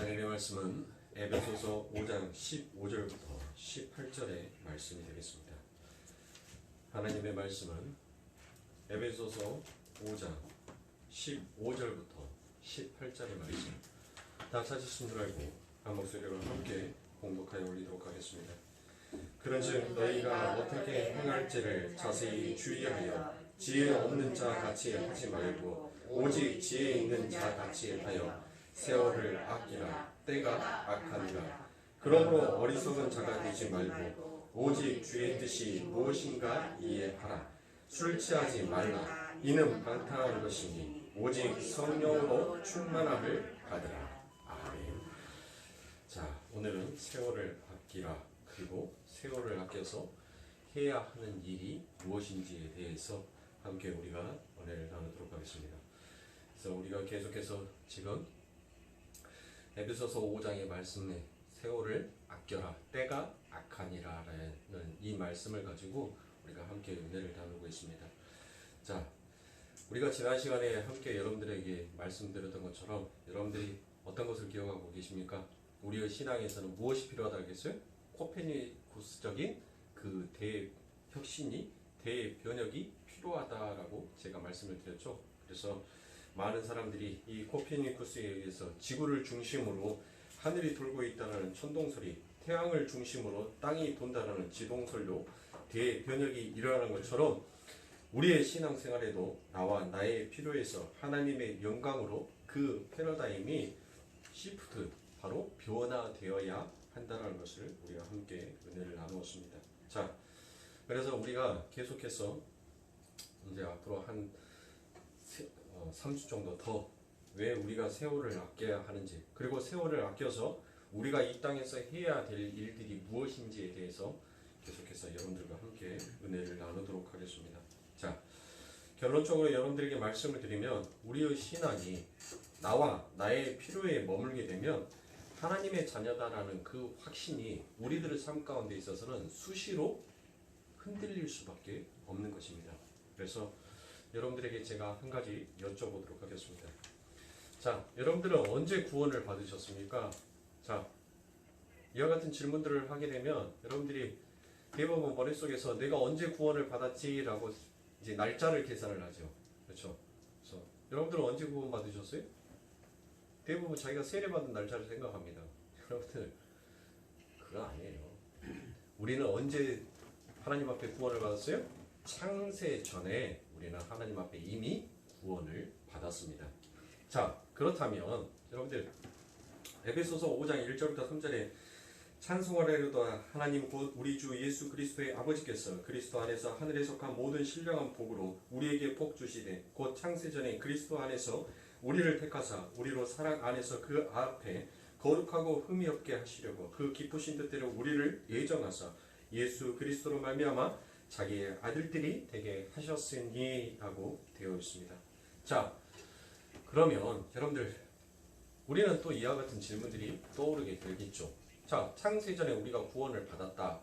하나님의 말씀은 에베소서 5장 15절부터 18절의 말씀이 되겠습니다. 하나님의 말씀은 에베소서 5장 15절부터 18절의 말씀, 다 찾으신 줄 알고 한 목소리로 함께 공독하여 올리도록 하겠습니다. 그런즉 너희가 어떻게 행할지를 자세히 주의하여 지혜 없는 자 같이 하지 말고 오직 지혜 있는 자 같이 하여 세월을 아끼라. 때가 악하니라. 그러므로 어리석은 자가 되지 말고 오직 주의 뜻이 무엇인가 이해하라. 술 취하지 말라. 이는 방탕한 것이니 오직 성령으로 충만함을 받으라. 아멘. 자, 오늘은 세월을 아끼라, 그리고 세월을 아껴서 해야 하는 일이 무엇인지에 대해서 함께 우리가 은혜를 나누도록 하겠습니다. 그래서 우리가 계속해서 지금 에베소서 5장의 말씀에 세월을 아껴라, 때가 악하니라 라는 이 말씀을 가지고 우리가 함께 은혜를 나누고 있습니다. 자, 우리가 지난 시간에 함께 여러분들에게 말씀드렸던 것처럼 여러분들이 어떤 것을 기억하고 계십니까? 우리의 신앙에서는 무엇이 필요하다 하겠어요? 코페르니쿠스적인 그 대혁신이, 대변혁이 필요하다라고 제가 말씀을 드렸죠. 그래서 많은 사람들이 이 코페르니쿠스에 의해서 지구를 중심으로 하늘이 돌고 있다는 천동설이, 태양을 중심으로 땅이 돈다는 지동설로 대변혁이 일어나는 것처럼 우리의 신앙생활에도 나와 나의 필요에서 하나님의 영광으로 그 패러다임이 시프트, 바로 변화되어야 한다는 것을 우리가 함께 은혜를 나누었습니다. 자, 그래서 우리가 계속해서 이제 앞으로 한 3주 정도 더 왜 우리가 세월을 아껴야 하는지, 그리고 세월을 아껴서 우리가 이 땅에서 해야 될 일들이 무엇인지에 대해서 계속해서 여러분들과 함께 은혜를 나누도록 하겠습니다. 자, 결론적으로 여러분들에게 말씀을 드리면 우리의 신앙이 나와 나의 필요에 머물게 되면 하나님의 자녀다라는 그 확신이 우리들의 삶 가운데 있어서는 수시로 흔들릴 수밖에 없는 것입니다. 그래서 여러분들에게 제가 한 가지 여쭤보도록 하겠습니다. 자, 여러분들은 언제 구원을 받으셨습니까? 자, 이와 같은 질문들을 하게 되면 여러분들이 대부분 머릿속에서 내가 언제 구원을 받았지라고 이제 날짜를 계산을 하죠. 그렇죠? 그래서 여러분들은 언제 구원 받으셨어요? 대부분 자기가 세례받은 날짜를 생각합니다. 여러분들, 그거 아니에요. 우리는 언제 하나님 앞에 구원을 받았어요? 창세 전에 우리는 하나님 앞에 이미 구원을 받았습니다. 자, 그렇다면 여러분들 에베소서 5장 1절부터 3절에 찬송하리로다 하나님 곧 우리 주 예수 그리스도의 아버지께서 그리스도 안에서 하늘에 속한 모든 신령한 복으로 우리에게 복 주시되 곧 창세전에 그리스도 안에서 우리를 택하사 우리로 사랑 안에서 그 앞에 거룩하고 흠이 없게 하시려고 그 기쁘신 뜻대로 우리를 예정하사 예수 그리스도로 말미암아 자기의 아들들이 되게 하셨으니 라고 되어 있습니다. 자, 그러면 여러분들 우리는 또 이와 같은 질문들이 떠오르게 되겠죠. 자, 창세전에 우리가 구원을 받았다.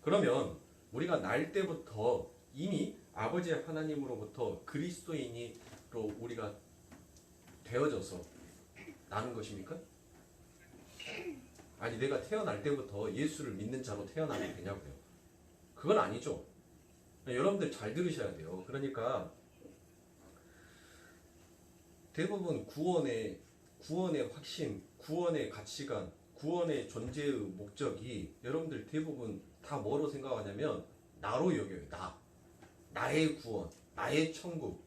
그러면 우리가 날 때부터 이미 아버지 하나님으로부터 그리스도인으로 우리가 되어져서 나는 것입니까? 아니, 내가 태어날 때부터 예수를 믿는 자로 태어나면 되냐고요. 그건 아니죠. 여러분들 잘 들으셔야 돼요. 그러니까 대부분 구원의 확신, 구원의 가치관, 구원의 존재의 목적이 여러분들 대부분 다 뭐로 생각하냐면 나로 여겨요. 나의 구원, 나의 천국,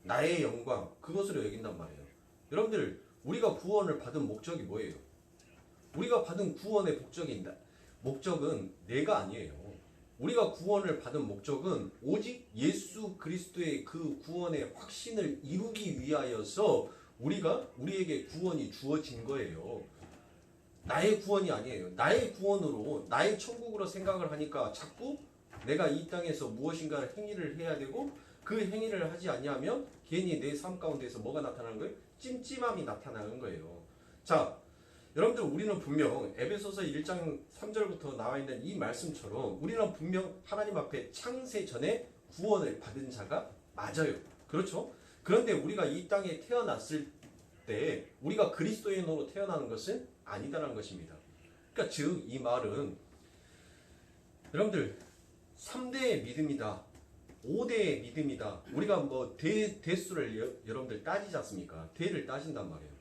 나의 영광, 그것으로 여긴단 말이에요. 여러분들, 우리가 구원을 받은 목적이 뭐예요? 우리가 받은 구원의 목적은 내가 아니에요. 우리가 구원을 받은 목적은 오직 예수 그리스도의 그 구원의 확신을 이루기 위하여서 우리에게 구원이 주어진 거예요. 나의 구원이 아니에요. 나의 구원으로, 나의 천국으로 생각을 하니까 자꾸 내가 이 땅에서 무엇인가 행위를 해야 되고 그 행위를 하지 않냐면 괜히 내 삶 가운데서 뭐가 나타나는 거예요? 찜찜함이 나타나는 거예요. 자, 여러분들, 우리는 분명 에베소서 1장 3절부터 나와 있는 이 말씀처럼 우리는 분명 하나님 앞에 창세 전에 구원을 받은 자가 맞아요. 그렇죠? 그런데 우리가 이 땅에 태어났을 때 우리가 그리스도인으로 태어나는 것은 아니다라는 것입니다. 그러니까 즉 이 말은 여러분들 3대의 믿음이다, 5대의 믿음이다. 우리가 뭐 대수를 여러분들 따지지 않습니까? 대를 따진단 말이에요.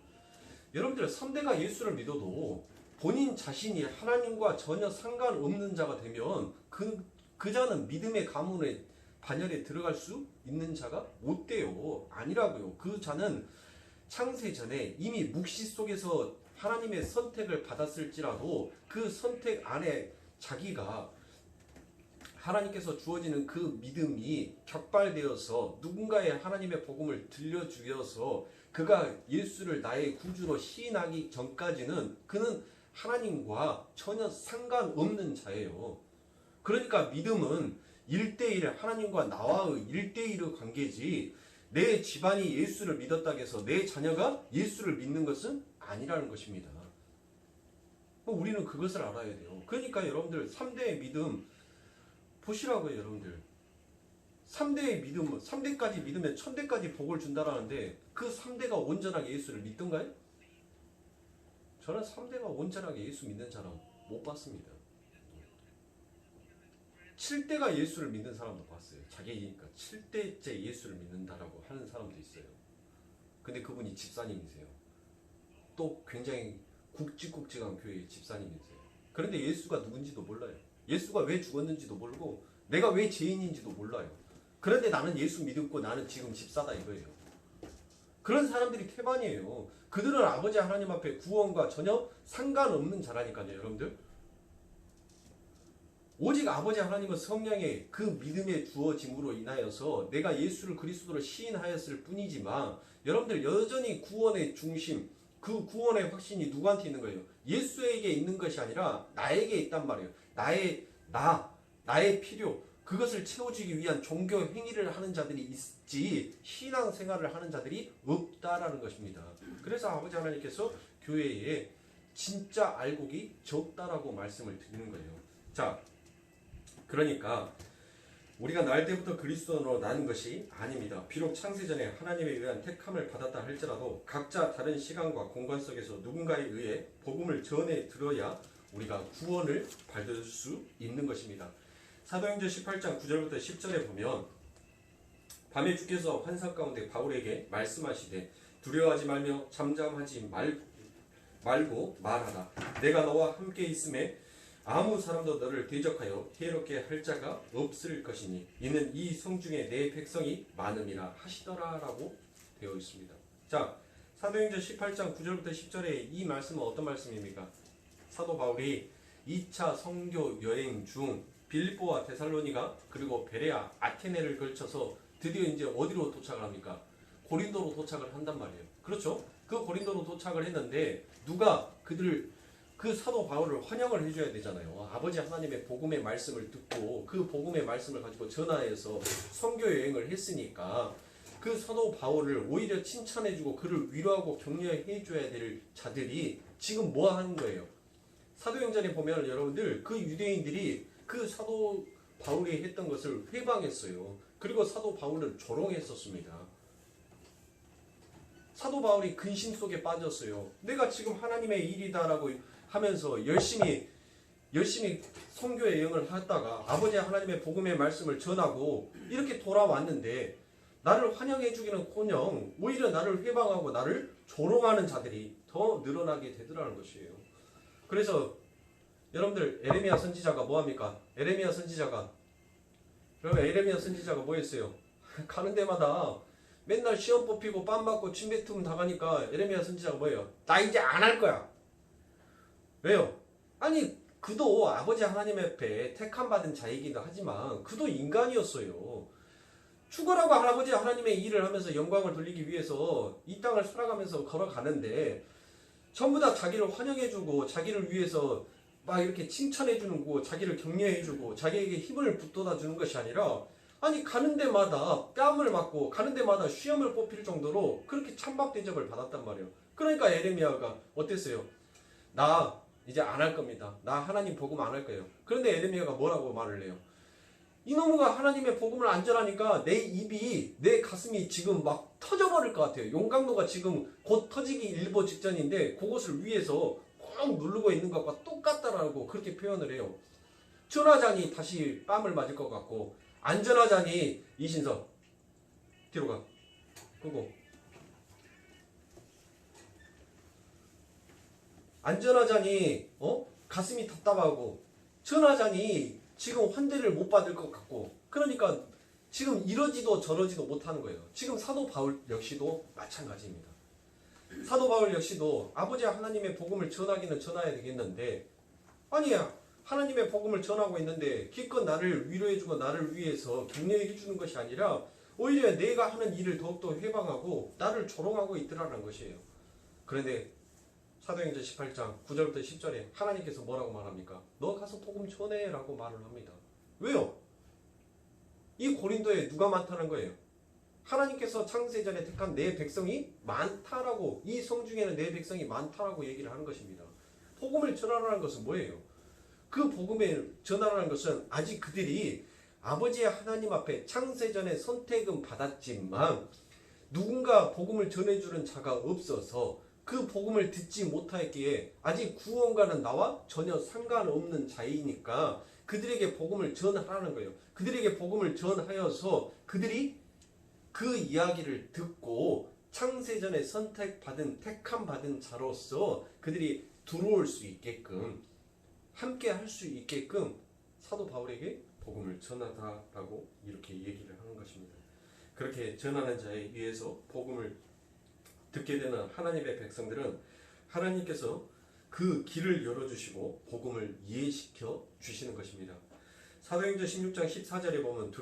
여러분들 3대가 예수를 믿어도 본인 자신이 하나님과 전혀 상관없는 자가 되면 그 자는 믿음의 가문에 반열에 들어갈 수 있는 자가 못 돼요. 아니라고요. 그 자는 창세 전에 이미 묵시 속에서 하나님의 선택을 받았을지라도 그 선택 안에 자기가 하나님께서 주어지는 그 믿음이 격발되어서 누군가의 하나님의 복음을 들려주어서 그가 예수를 나의 구주로 시인하기 전까지는 그는 하나님과 전혀 상관없는 자예요. 그러니까 믿음은 1대1 하나님과 나와의 1대1의 관계지 내 집안이 예수를 믿었다고 해서 내 자녀가 예수를 믿는 것은 아니라는 것입니다. 우리는 그것을 알아야 돼요. 그러니까 여러분들 3대의 믿음 보시라고요. 여러분들 3대의 믿음, 3대까지 믿으면 1000대까지 복을 준다라는데 그 3대가 온전하게 예수를 믿던가요? 저는 3대가 온전하게 예수 믿는 사람 못 봤습니다. 7대가 예수를 믿는 사람도 봤어요. 자기니까 7대째 예수를 믿는다라고 하는 사람도 있어요. 근데 그분이 집사님이세요. 또 굉장히 굵직굵직한 교회의 집사님이세요. 그런데 예수가 누군지도 몰라요. 예수가 왜 죽었는지도 모르고 내가 왜 죄인인지도 몰라요. 그런데 나는 예수 믿고 나는 지금 집사다 이거예요. 그런 사람들이 태반이에요. 그들은 아버지 하나님 앞에 구원과 전혀 상관없는 자라니까요. 여러분들 오직 아버지 하나님은 성령의 그 믿음에 주어짐으로 인하여서 내가 예수를 그리스도로 시인하였을 뿐이지만 여러분들 여전히 구원의 중심, 그 구원의 확신이 누구한테 있는 거예요? 예수에게 있는 것이 아니라 나에게 있단 말이에요. 나의 필요, 그것을 채워주기 위한 종교 행위를 하는 자들이 있지 신앙 생활을 하는 자들이 없다라는 것입니다. 그래서 아버지 하나님께서 교회에 진짜 알곡이 적다라고 말씀을 드리는 거예요. 자, 그러니까 우리가 날 때부터 그리스도인으로 나는 것이 아닙니다. 비록 창세전에 하나님에 의한 택함을 받았다 할지라도 각자 다른 시간과 공간 속에서 누군가에 의해 복음을 전해 들어야 우리가 구원을 받을 수 있는 것입니다. 사도행전 18장 9절부터 10절에 보면 밤에 주께서 환상 가운데 바울에게 말씀하시되 두려워하지 말며 잠잠하지 말고 말하라. 내가 너와 함께 있음에 아무 사람도 너를 대적하여 해롭게 할 자가 없을 것이니 이는 이 성중에 내 백성이 많음이라 하시더라라고 되어 있습니다. 자, 사도행전 18장 9절부터 10절에 이 말씀은 어떤 말씀입니까? 사도 바울이 2차 선교 여행 중 빌립보와 데살로니가 그리고 베레아, 아테네를 걸쳐서 드디어 이제 어디로 도착을 합니까? 고린도로 도착을 한단 말이에요. 그렇죠? 그 고린도로 도착을 했는데 누가 그 사도 바울을 환영을 해줘야 되잖아요. 아버지 하나님의 복음의 말씀을 듣고 그 복음의 말씀을 가지고 전하여서 선교 여행을 했으니까 그 사도 바울을 오히려 칭찬해주고 그를 위로하고 격려해줘야 될 자들이 지금 뭐 하는 거예요? 사도행전에 보면 여러분들 그 유대인들이 그 사도 바울이 했던 것을 회방했어요. 그리고 사도 바울을 조롱했었습니다. 사도 바울이 근심 속에 빠졌어요. 내가 지금 하나님의 일이다라고 하면서 열심히 선교 여행을 하다가 아버지 하나님의 복음의 말씀을 전하고 이렇게 돌아왔는데 나를 환영해 주기는커녕 오히려 나를 회방하고 나를 조롱하는 자들이 더 늘어나게 되더라는 것이에요. 그래서 여러분들 에레미야 선지자가 뭐합니까? 에레미야 선지자가 뭐 했어요? 가는 데마다 맨날 시험 뽑히고 빰 맞고 침뱉음 당하니까 에레미야 선지자가 뭐예요? 나 이제 안 할 거야. 왜요? 아니 그도 아버지 하나님 앞에 택함 받은 자이기도 하지만 그도 인간이었어요. 죽어라고 아버지 하나님의 일을 하면서 영광을 돌리기 위해서 이 땅을 살아가면서 걸어가는데 전부 다 자기를 환영해주고 자기를 위해서 막 이렇게 칭찬해주는 거고 자기를 격려해주고 자기에게 힘을 북돋아주는 것이 아니라 아니 가는 데마다 뺨을 맞고 가는 데마다 시험을 뽑힐 정도로 그렇게 찬밥 대접을 받았단 말이에요. 그러니까 에레미야가 어땠어요? 나 이제 안 할 겁니다. 나 하나님 복음 안 할 거예요. 그런데 에레미야가 뭐라고 말을 해요? 이놈과 하나님의 복음을 안 전하니까 내 입이, 내 가슴이 지금 막 터져버릴 것 같아요. 용광로가 지금 곧 터지기 일보 직전인데 그것을 위해서 꾹 누르고 있는 것과 똑같다라고 그렇게 표현을 해요. 전하자니 다시 뺨을 맞을 것 같고, 안 전하자니 이신석 뒤로 가. 끄고. 안 전하자니 가슴이 답답하고, 전하자니 지금 환대를 못 받을 것 같고, 그러니까 지금 이러지도 저러지도 못하는 거예요. 지금 사도 바울 역시도 마찬가지입니다. 사도 바울 역시도 아버지 하나님의 복음을 전하기는 전해야 되겠는데, 아니야, 하나님의 복음을 전하고 있는데 기껏 나를 위로해주고 나를 위해서 격려해주는 것이 아니라 오히려 내가 하는 일을 더욱더 회방하고 나를 조롱하고 있더라는 것이에요. 그런데 사도행전 18장 9절부터 10절에 하나님께서 뭐라고 말합니까? 너 가서 복음 전해 라고 말을 합니다. 왜요? 이 고린도에 누가 많다는 거예요? 하나님께서 창세전에 택한 내 백성이 많다라고, 이 성중에는 내 백성이 많다라고 얘기를 하는 것입니다. 복음을 전하라는 것은 뭐예요? 그 복음을 전하라는 것은 아직 그들이 아버지의 하나님 앞에 창세전에 선택은 받았지만 누군가 복음을 전해주는 자가 없어서 그 복음을 듣지 못하였기에 아직 구원과는 나와 전혀 상관없는 자이니까 그들에게 복음을 전하라는 거예요. 그들에게 복음을 전하여서 그들이 그 이야기를 듣고 창세전에 선택받은, 택함받은 자로서 그들이 들어올 수 있게끔, 함께 할 수 있게끔 사도 바울에게 복음을 전하다라고 이렇게 얘기를 하는 것입니다. 그렇게 전하는 자에 의해서 복음을 듣게 되는 하나님의 백성들은 하나님께서 그 길을 열어주시고 복음을 이해시켜 주시는 것입니다. 사도행전 16장 14절에 보면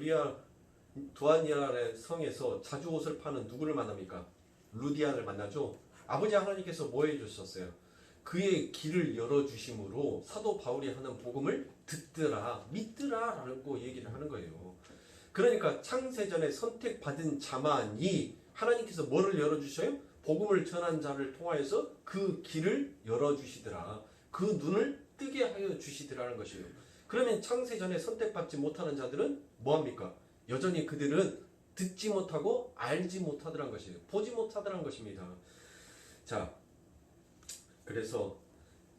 두아니아의 성에서 자주 옷을 파는 누구를 만납니까? 루디아를 만나죠. 아버지 하나님께서 뭐 해주셨어요? 그의 길을 열어주심으로 사도 바울이 하는 복음을 듣더라, 믿더라 라고 얘기를 하는 거예요. 그러니까 창세전에 선택받은 자만이 하나님께서 뭐를 열어주셔요? 복음을 전한 자를 통하여서 그 길을 열어주시더라, 그 눈을 뜨게 하여 주시더라는 것이에요. 그러면 창세전에 선택받지 못하는 자들은 뭐합니까? 여전히 그들은 듣지 못하고 알지 못하더란 것이에요. 보지 못하더란 것입니다. 자, 그래서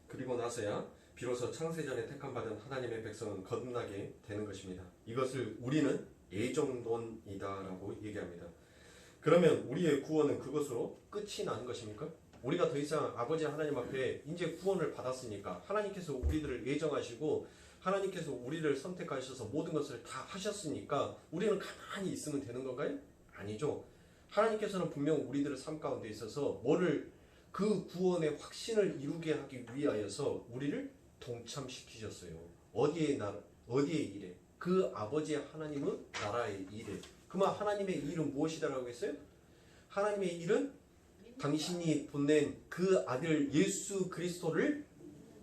그리고 나서야 비로소 창세전에 택함받은 하나님의 백성은 거듭나게 되는 것입니다. 이것을 우리는 예정론이다라고 얘기합니다. 그러면 우리의 구원은 그것으로 끝이 나는 것입니까? 우리가 더 이상 아버지 하나님 앞에 이제 구원을 받았으니까, 하나님께서 우리들을 예정하시고 하나님께서 우리를 선택하셔서 모든 것을 다 하셨으니까 우리는 가만히 있으면 되는 건가요? 아니죠. 하나님께서는 분명 우리들의 삶 가운데 있어서 그 구원의 확신을 이루게 하기 위하여서 우리를 동참시키셨어요. 어디의 일에? 그 아버지의 하나님은 나라의 일에. 그만 하나님의 일은 무엇이다라고 했어요? 하나님의 일은 당신이 보낸 그 아들 예수 그리스도를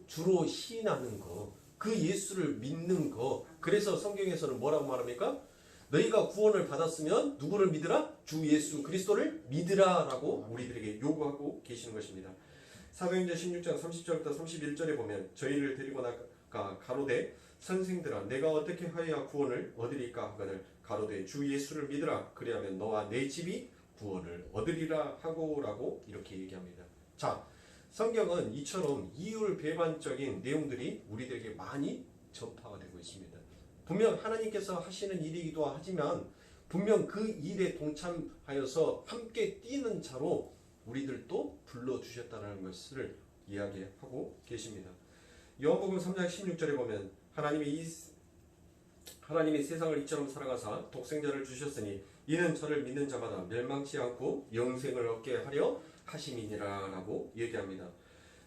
주로 시인하는 거, 그 예수를 믿는 거. 그래서 성경에서는 뭐라고 말합니까? 너희가 구원을 받았으면 누구를 믿으라? 주 예수 그리스도를 믿으라 라고 우리들에게 요구하고 계시는 것입니다. 사도행전 16장 30절부터 31절에 보면 저희를 데리고 나가 가로되 선생들아 내가 어떻게 하여야 구원을 얻으리까 하거늘 가로되 주 예수를 믿으라 그리하면 너와 내 집이 구원을 얻으리라 하고라고 이렇게 얘기합니다. 자, 성경은 이처럼 이율배반적인 내용들이 우리들에게 많이 전파가 되고 있습니다. 분명 하나님께서 하시는 일이기도 하지만 분명 그 일에 동참하여서 함께 뛰는 자로 우리들도 불러주셨다는 것을 이야기하고 계십니다. 요한복음 3장 16절에 보면 하나님이 세상을 이처럼 사랑하사 독생자를 주셨으니 이는 저를 믿는 자마다 멸망치 않고 영생을 얻게 하려 하심이니라 라고 얘기합니다.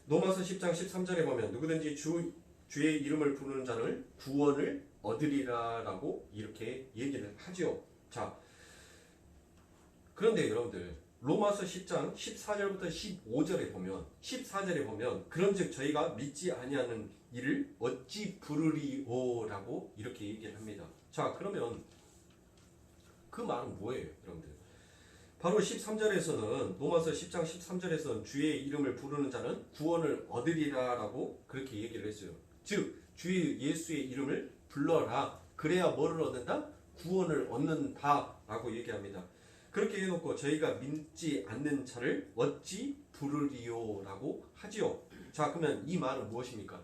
로마서 10장 13절에 보면 누구든지 주의 이름을 부르는 자는 구원을 얻으리라 라고 이렇게 얘기를 하죠. 자, 그런데 여러분들 로마서 10장 14절부터 15절에 보면 그런즉 저희가 믿지 아니하는 이를 어찌 부르리오 라고 이렇게 얘기를 합니다. 자, 그러면 그 말은 뭐예요 여러분들? 바로 13절에서는 로마서 10장 13절에서는 주의 이름을 부르는 자는 구원을 얻으리라 라고 그렇게 얘기를 했어요. 즉 주의 예수의 이름을 불러라, 그래야 뭐를 얻는다? 구원을 얻는다라고 얘기합니다. 그렇게 해놓고 저희가 믿지 않는 자를 어찌 부르리요라고 하지요. 자, 그러면 이 말은 무엇입니까?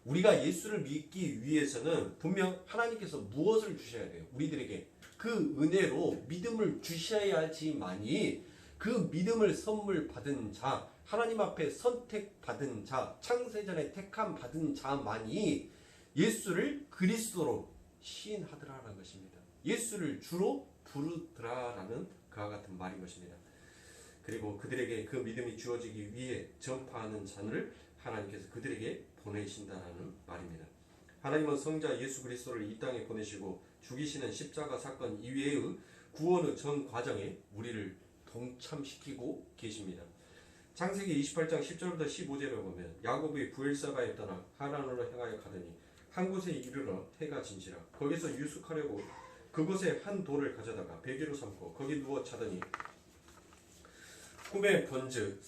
우리가 예수를 믿기 위해서는 분명 하나님께서 무엇을 주셔야 돼요? 우리들에게 그 은혜로 믿음을 주셔야지만이 그 믿음을 선물 받은 자, 하나님 앞에 선택받은 자, 창세전에 택함 받은 자만이 예수를 그리스도로 시인하더라라는 것입니다. 예수를 주로 부르더라라는 그와 같은 말인 것입니다. 그리고 그들에게 그 믿음이 주어지기 위해 전파하는 자를 하나님께서 그들에게 보내신다라는 말입니다. 하나님은 성자 예수 그리스도를 이 땅에 보내시고 죽이시는 십자가 사건 이외의 구원의 전 과정에 우리를 동참시키고 계십니다. 창세기 28장 10절부터 15절을 보면 야곱이 부엘사바에 떠나 하란으로 향하여 가더니 한 곳에 이르러 해가 진시라. 거기서 유숙하려고 그곳에 한 돌을 가져다가 베개로 삼고 거기 누워 자더니 꿈에 본즉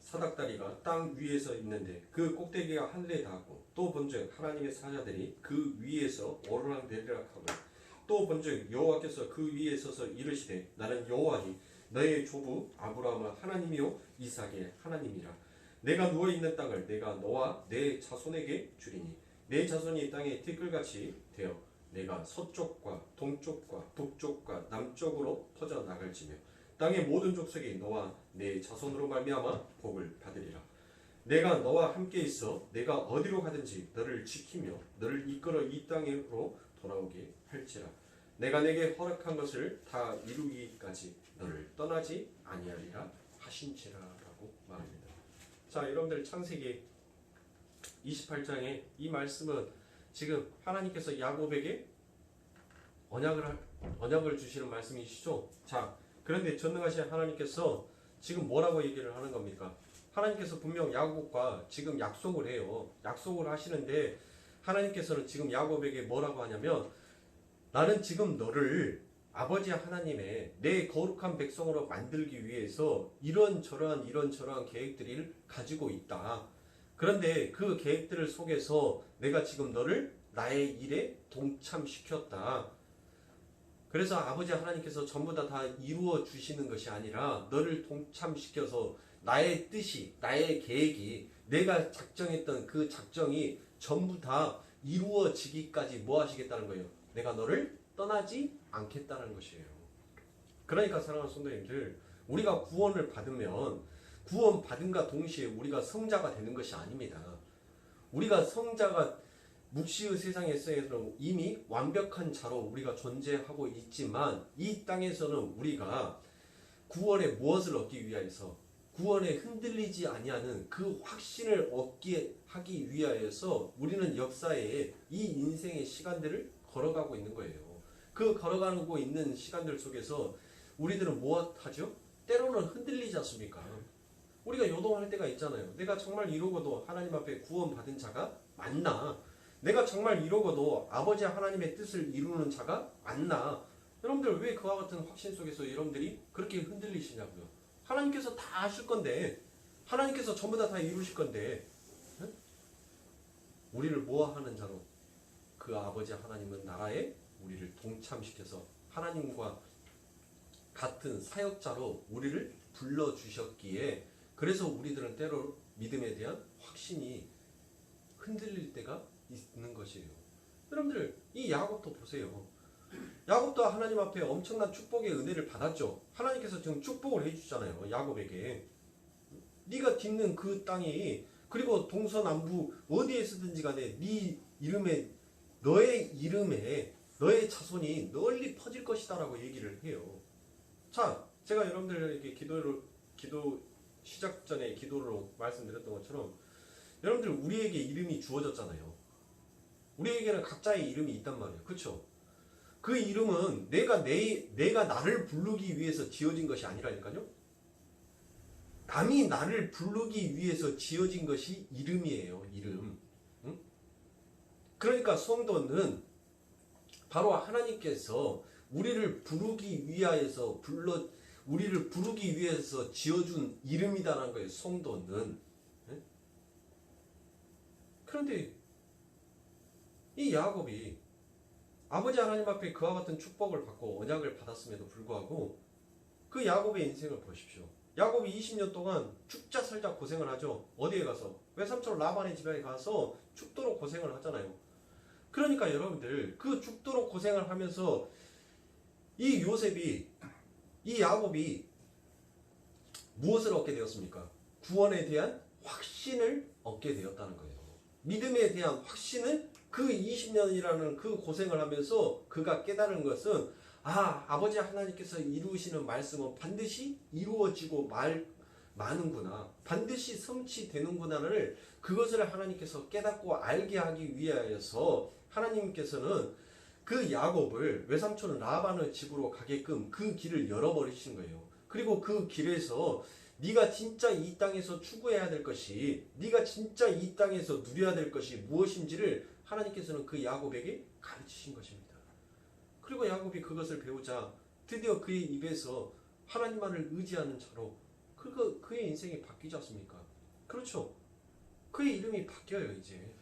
사닥다리가 땅 위에서 있는데 그 꼭대기가 하늘에 닿았고 또 본즉 하나님의 사자들이 그 위에서 오르락내리락하고 또 본즉 여호와께서 그 위에 서서 이르시되 나는 여호와니 너의 조부 아브라함은 하나님이요 이삭의 하나님이라. 내가 누워있는 땅을 내가 너와 내 자손에게 주리니 내 자손이 땅에 티끌같이 되어 내가 서쪽과 동쪽과 북쪽과 남쪽으로 퍼져나갈지며 땅의 모든 족속이 너와 내 자손으로 말미암아 복을 받으리라. 내가 너와 함께 있어 내가 어디로 가든지 너를 지키며 너를 이끌어 이 땅으로 돌아오게 할지라. 내가 내게 허락한 것을 다 이루기까지 너를 떠나지 아니하리라 하신지라라고 말합니다. 자, 여러분들 창세기 28장의 이 말씀은 지금 하나님께서 야곱에게 언약을 주시는 말씀이시죠. 자, 그런데 전능하신 하나님께서 지금 뭐라고 얘기를 하는 겁니까? 하나님께서 분명 야곱과 지금 약속을 해요. 약속을 하시는데 하나님께서는 지금 야곱에게 뭐라고 하냐면 나는 지금 너를 아버지 하나님의 내 거룩한 백성으로 만들기 위해서 이런저런 계획들을 가지고 있다. 그런데 그 계획들을 속에서 내가 지금 너를 나의 일에 동참시켰다. 그래서 아버지 하나님께서 전부 다 이루어 주시는 것이 아니라 너를 동참시켜서 나의 뜻이, 나의 계획이, 내가 작정했던 그 작정이 전부 다 이루어지기까지 뭐 하시겠다는 거예요? 내가 너를 떠나지 않겠다는 것이에요. 그러니까 사랑하는 성도님들, 우리가 구원을 받으면 구원 받음과 동시에 우리가 성자가 되는 것이 아닙니다. 우리가 성자가 묵시의 세상에서는 이미 완벽한 자로 우리가 존재하고 있지만 이 땅에서는 우리가 구원에 무엇을 얻기 위하여서 구원에 흔들리지 아니하는 그 확신을 얻게 하기 위하여서 우리는 역사에 이 인생의 시간들을 걸어가고 있는 거예요. 그 걸어가고 있는 시간들 속에서 우리들은 무엇하죠? 때로는 흔들리지 않습니까? 우리가 요동할 때가 있잖아요. 내가 정말 이러고도 하나님 앞에 구원받은 자가 맞나? 내가 정말 이러고도 아버지 하나님의 뜻을 이루는 자가 맞나? 여러분들 왜 그와 같은 확신 속에서 여러분들이 그렇게 흔들리시냐고요? 하나님께서 다 하실 건데, 하나님께서 전부 다 이루실 건데, 응? 우리를 모아하는 자로 그 아버지 하나님은 나라에 우리를 동참시켜서 하나님과 같은 사역자로 우리를 불러주셨기에 그래서 우리들은 때로 믿음에 대한 확신이 흔들릴 때가 있는 것이에요. 여러분들 이 야곱도 보세요. 야곱도 하나님 앞에 엄청난 축복의 은혜를 받았죠. 하나님께서 지금 축복을 해주잖아요. 야곱에게 네가 딛는 그 땅이 그리고 동서남북 어디에서든지 간에 네 이름에 너의 이름에 너의 자손이 널리 퍼질 것이다라고 얘기를 해요. 자, 제가 여러분들에게 기도 시작 전에 기도로 말씀드렸던 것처럼 여러분들 우리에게 이름이 주어졌잖아요. 우리에게는 각자의 이름이 있단 말이에요. 그렇죠? 그 이름은 내가 나를 부르기 위해서 지어진 것이 아니라니까요. 남이 나를 부르기 위해서 지어진 것이 이름이에요. 이름. 응? 그러니까 성도는 바로 하나님께서 우리를 부르기 위하여서 우리를 부르기 위해서 지어준 이름이다라는 거예요. 성도는. 응? 그런데 이 야곱이 아버지 하나님 앞에 그와 같은 축복을 받고 언약을 받았음에도 불구하고 그 야곱의 인생을 보십시오. 야곱이 20년 동안 죽자 살자 고생을 하죠. 어디에 가서? 외삼촌 라반의 집에 가서 죽도록 고생을 하잖아요. 그러니까 여러분들 그 죽도록 고생을 하면서 이 요셉이 이 야곱이 무엇을 얻게 되었습니까? 구원에 대한 확신을 얻게 되었다는 거예요. 믿음에 대한 확신을 그 20년이라는 그 고생을 하면서 그가 깨달은 것은 아버지 하나님께서 이루시는 말씀은 반드시 이루어지고 마는구나. 반드시 성취되는구나를 그것을 하나님께서 깨닫고 알게 하기 위하여서 하나님께서는 그 야곱을 외삼촌 라반의 집으로 가게끔 그 길을 열어버리신 거예요. 그리고 그 길에서 네가 진짜 이 땅에서 추구해야 될 것이, 네가 진짜 이 땅에서 누려야 될 것이 무엇인지를 하나님께서는 그 야곱에게 가르치신 것입니다. 그리고 야곱이 그것을 배우자 드디어 그의 입에서 하나님만을 의지하는 자로 그의 인생이 바뀌지 않습니까? 그렇죠. 그의 이름이 바뀌어요. 이제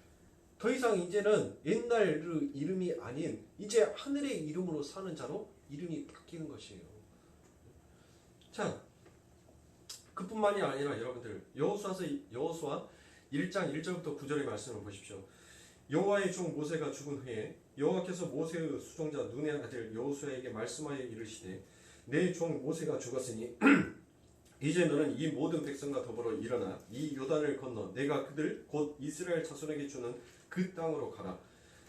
더 이상 이제는 옛날 그 이름이 아닌 이제 하늘의 이름으로 사는 자로 이름이 바뀌는 것이에요. 자, 그뿐만이 아니라 여러분들 여호수아 1장 1절부터 9절의 말씀을 보십시오. 여호와의 종 모세가 죽은 후에 여호와께서 모세의 수종자 눈의 아들 여호수아에게 말씀하여 이르시되 내 종 모세가 죽었으니 이제 너는 이 모든 백성과 더불어 일어나 이 요단을 건너 내가 그들 곧 이스라엘 자손에게 주는 그 땅으로 가라.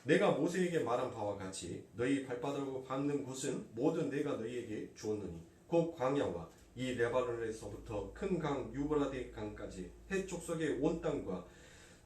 내가 모세에게 말한 바와 같이 너희 발바닥으로 밟는 곳은 모든 내가 너희에게 주었느니 곧 광야와 이 레바논에서부터 큰 강 유브라데 강까지 해쪽 속의 온 땅과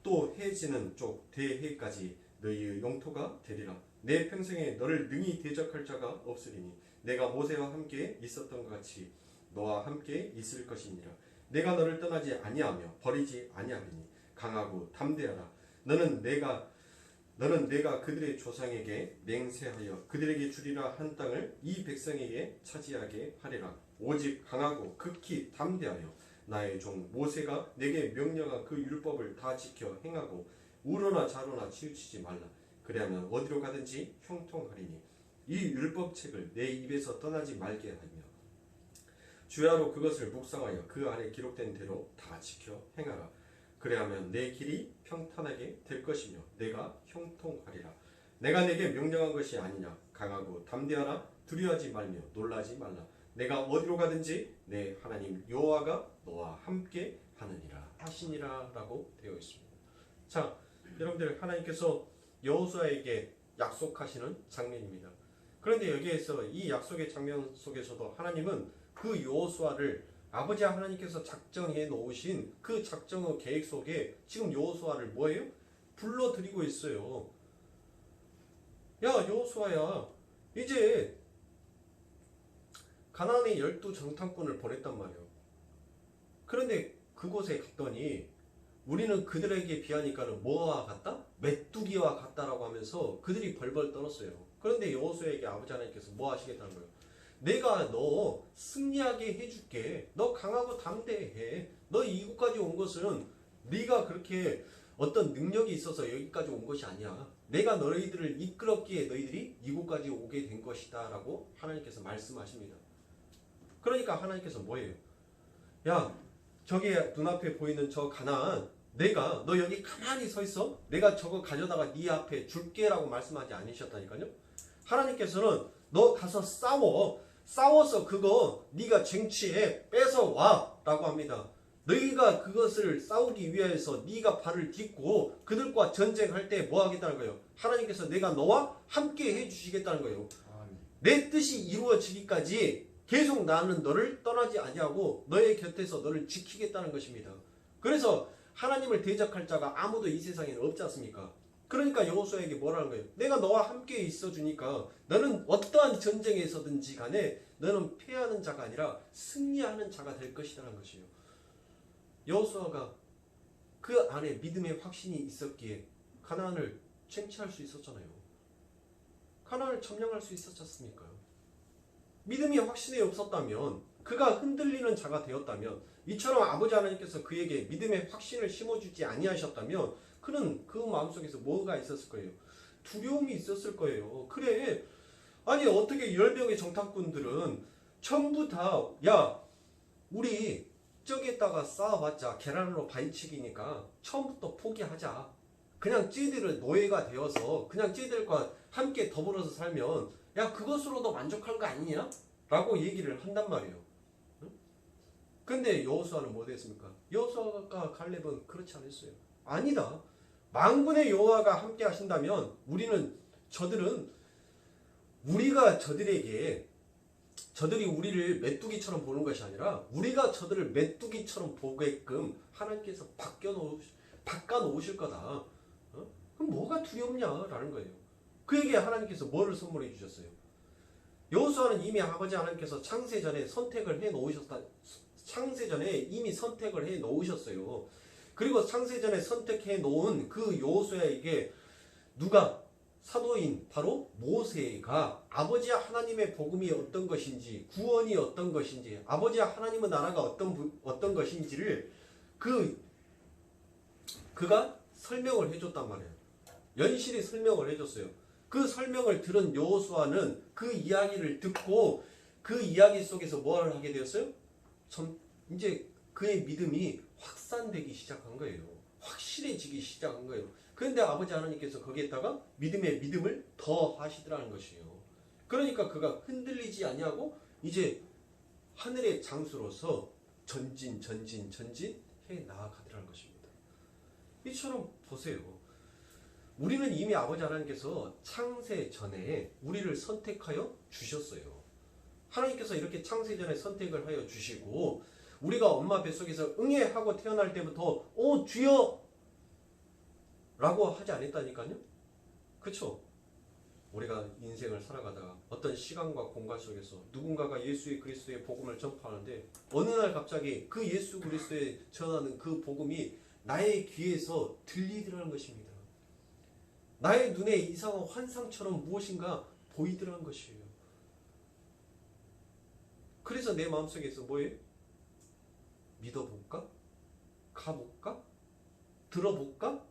또 해지는 쪽 대해까지 너희의 영토가 되리라. 내 평생에 너를 능히 대적할 자가 없으리니 내가 모세와 함께 있었던 것 같이 너와 함께 있을 것이니라. 내가 너를 떠나지 아니하며 버리지 아니하리니 강하고 담대하라. 너는 내가 그들의 조상에게 맹세하여 그들에게 주리라 한 땅을 이 백성에게 차지하게 하리라. 오직 강하고 극히 담대하여 나의 종 모세가 내게 명령한 그 율법을 다 지켜 행하고 우로나 좌로나 치우치지 말라. 그리하면 어디로 가든지 형통하리니 이 율법책을 내 입에서 떠나지 말게 하며 주야로 그것을 묵상하여 그 안에 기록된 대로 다 지켜 행하라. 그래야면 내 길이 평탄하게 될 것이며 내가 형통하리라. 내가 내게 명령한 것이 아니냐. 강하고 담대하라. 두려워하지 말며 놀라지 말라. 내가 어디로 가든지 내 하나님 여호와가 너와 함께 하느니라 하시니라 라고 되어 있습니다. 자, 여러분들 하나님께서 여호수아에게 약속하시는 장면입니다. 그런데 여기에서 이 약속의 장면 속에서도 하나님은 그 여호수아를 아버지 하나님께서 작정해 놓으신 그 작정의 계획 속에 지금 여호수아를 뭐예요? 불러들이고 있어요. 야 여호수아야, 이제 가나안에 12정탐꾼을 보냈단 말이에요. 그런데 그곳에 갔더니 우리는 그들에게 비하니까는 뭐와 같다? 메뚜기와 같다라고 하면서 그들이 벌벌 떨었어요. 그런데 여호수아에게 아버지 하나님께서 뭐 하시겠다는 거예요? 내가 너 승리하게 해줄게. 너 강하고 담대해. 너 이곳까지 온 것은 네가 그렇게 어떤 능력이 있어서 여기까지 온 것이 아니야. 내가 너희들을 이끌었기에 너희들이 이곳까지 오게 된 것이다 라고 하나님께서 말씀하십니다. 그러니까 하나님께서 뭐예요? 야, 저기 눈앞에 보이는 저 가나안, 내가 너 여기 가만히 서 있어? 내가 저거 가져다가 네 앞에 줄게 라고 말씀하지 않으셨다니까요. 하나님께서는 너 가서 싸워서 그거 네가 쟁취해 뺏어와 라고 합니다. 너희가 그것을 싸우기 위해서 네가 발을 딛고 그들과 전쟁할 때 뭐 하겠다는 거예요? 하나님께서 내가 너와 함께 해주시겠다는 거예요. 내 뜻이 이루어지기까지 계속 나는 너를 떠나지 아니하고 너의 곁에서 너를 지키겠다는 것입니다. 그래서 하나님을 대적할 자가 아무도 이 세상에는 없지 않습니까? 그러니까 여호수아에게 뭐라는 거예요? 내가 너와 함께 있어주니까 너는 어떠한 전쟁에서든지 간에 너는 패하는 자가 아니라 승리하는 자가 될 것이라는 것이에요. 여호수아가 그 안에 믿음의 확신이 있었기에 가나안을 쟁취할 수 있었잖아요. 가나안을 점령할 수 있었지 않습니까? 믿음이 확신이 없었다면, 그가 흔들리는 자가 되었다면, 이처럼 아버지 하나님께서 그에게 믿음의 확신을 심어주지 아니하셨다면 그는 그 마음속에서 뭐가 있었을 거예요? 두려움이 있었을 거예요. 그래. 아니 어떻게 10명의 정탐꾼들은 전부 다 야 우리 저기에다가 쌓아봤자 계란으로 반칙이니까 처음부터 포기하자. 그냥 쟤들은 노예가 되어서 그냥 쟤들과 함께 더불어서 살면 야 그것으로도 만족한 거 아니냐? 라고 얘기를 한단 말이에요. 응? 근데 여호수아는 뭐 됐습니까? 여호수아가 갈렙은 그렇지 않았어요. 아니다. 만군의 여호와가 함께 하신다면 저들은 우리가 저들이 우리를 메뚜기처럼 보는 것이 아니라 우리가 저들을 메뚜기처럼 보게끔 하나님께서 바꿔놓으실 거다. 어? 그럼 뭐가 두렵냐라는 거예요. 그에게 하나님께서 뭐를 선물해 주셨어요? 여호수아는 이미 아버지 하나님께서 창세전에 이미 선택을 해 놓으셨어요. 그리고 창세전에 선택해 놓은 그 여호수아에게 누가 사도인 바로 모세가 아버지 하나님의 복음이 어떤 것인지 구원이 어떤 것인지 아버지 하나님의 나라가 어떤 것인지를 그가 설명을 해줬단 말이에요. 연실히 설명을 해줬어요. 그 설명을 들은 여호수아는 그 이야기를 듣고 그 이야기 속에서 뭘 하게 되었어요? 이제 그의 믿음이 확산되기 시작한 거예요. 확실해지기 시작한 거예요. 그런데 아버지 하나님께서 거기에다가 믿음을 더 하시더라는 것이에요. 그러니까 그가 흔들리지 아니하고 이제 하늘의 장수로서 전진 해 나아가더라는 것입니다. 이처럼 보세요. 우리는 이미 아버지 하나님께서 창세 전에 우리를 선택하여 주셨어요. 하나님께서 이렇게 창세 전에 선택을 하여 주시고 우리가 엄마 뱃속에서 응애하고 태어날 때부터 주여 라고 하지 않았다니까요. 그렇죠? 우리가 인생을 살아가다가 어떤 시간과 공간 속에서 누군가가 예수 그리스도의 복음을 전파하는데 어느 날 갑자기 그 예수 그리스도의 전하는 그 복음이 나의 귀에서 들리더라는 것입니다. 나의 눈에 이상한 환상처럼 무엇인가 보이더라는 것이에요. 그래서 내 마음속에서 뭐예요? 믿어볼까? 가볼까? 들어볼까?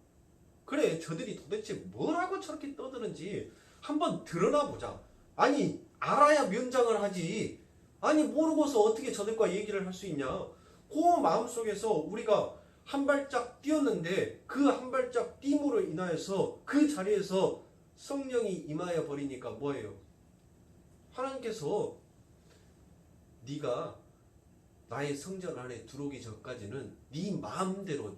그래 저들이 도대체 뭐라고 저렇게 떠드는지 한번 드러나 보자. 아니 알아야 면장을 하지. 아니 모르고서 어떻게 저들과 얘기를 할 수 있냐. 그 마음속에서 우리가 한 발짝 뛰었는데 그 한 발짝 띄므로 인하여서 그 자리에서 성령이 임하여 버리니까 뭐예요? 하나님께서 네가 나의 성전 안에 들어오기 전까지는 네 마음대로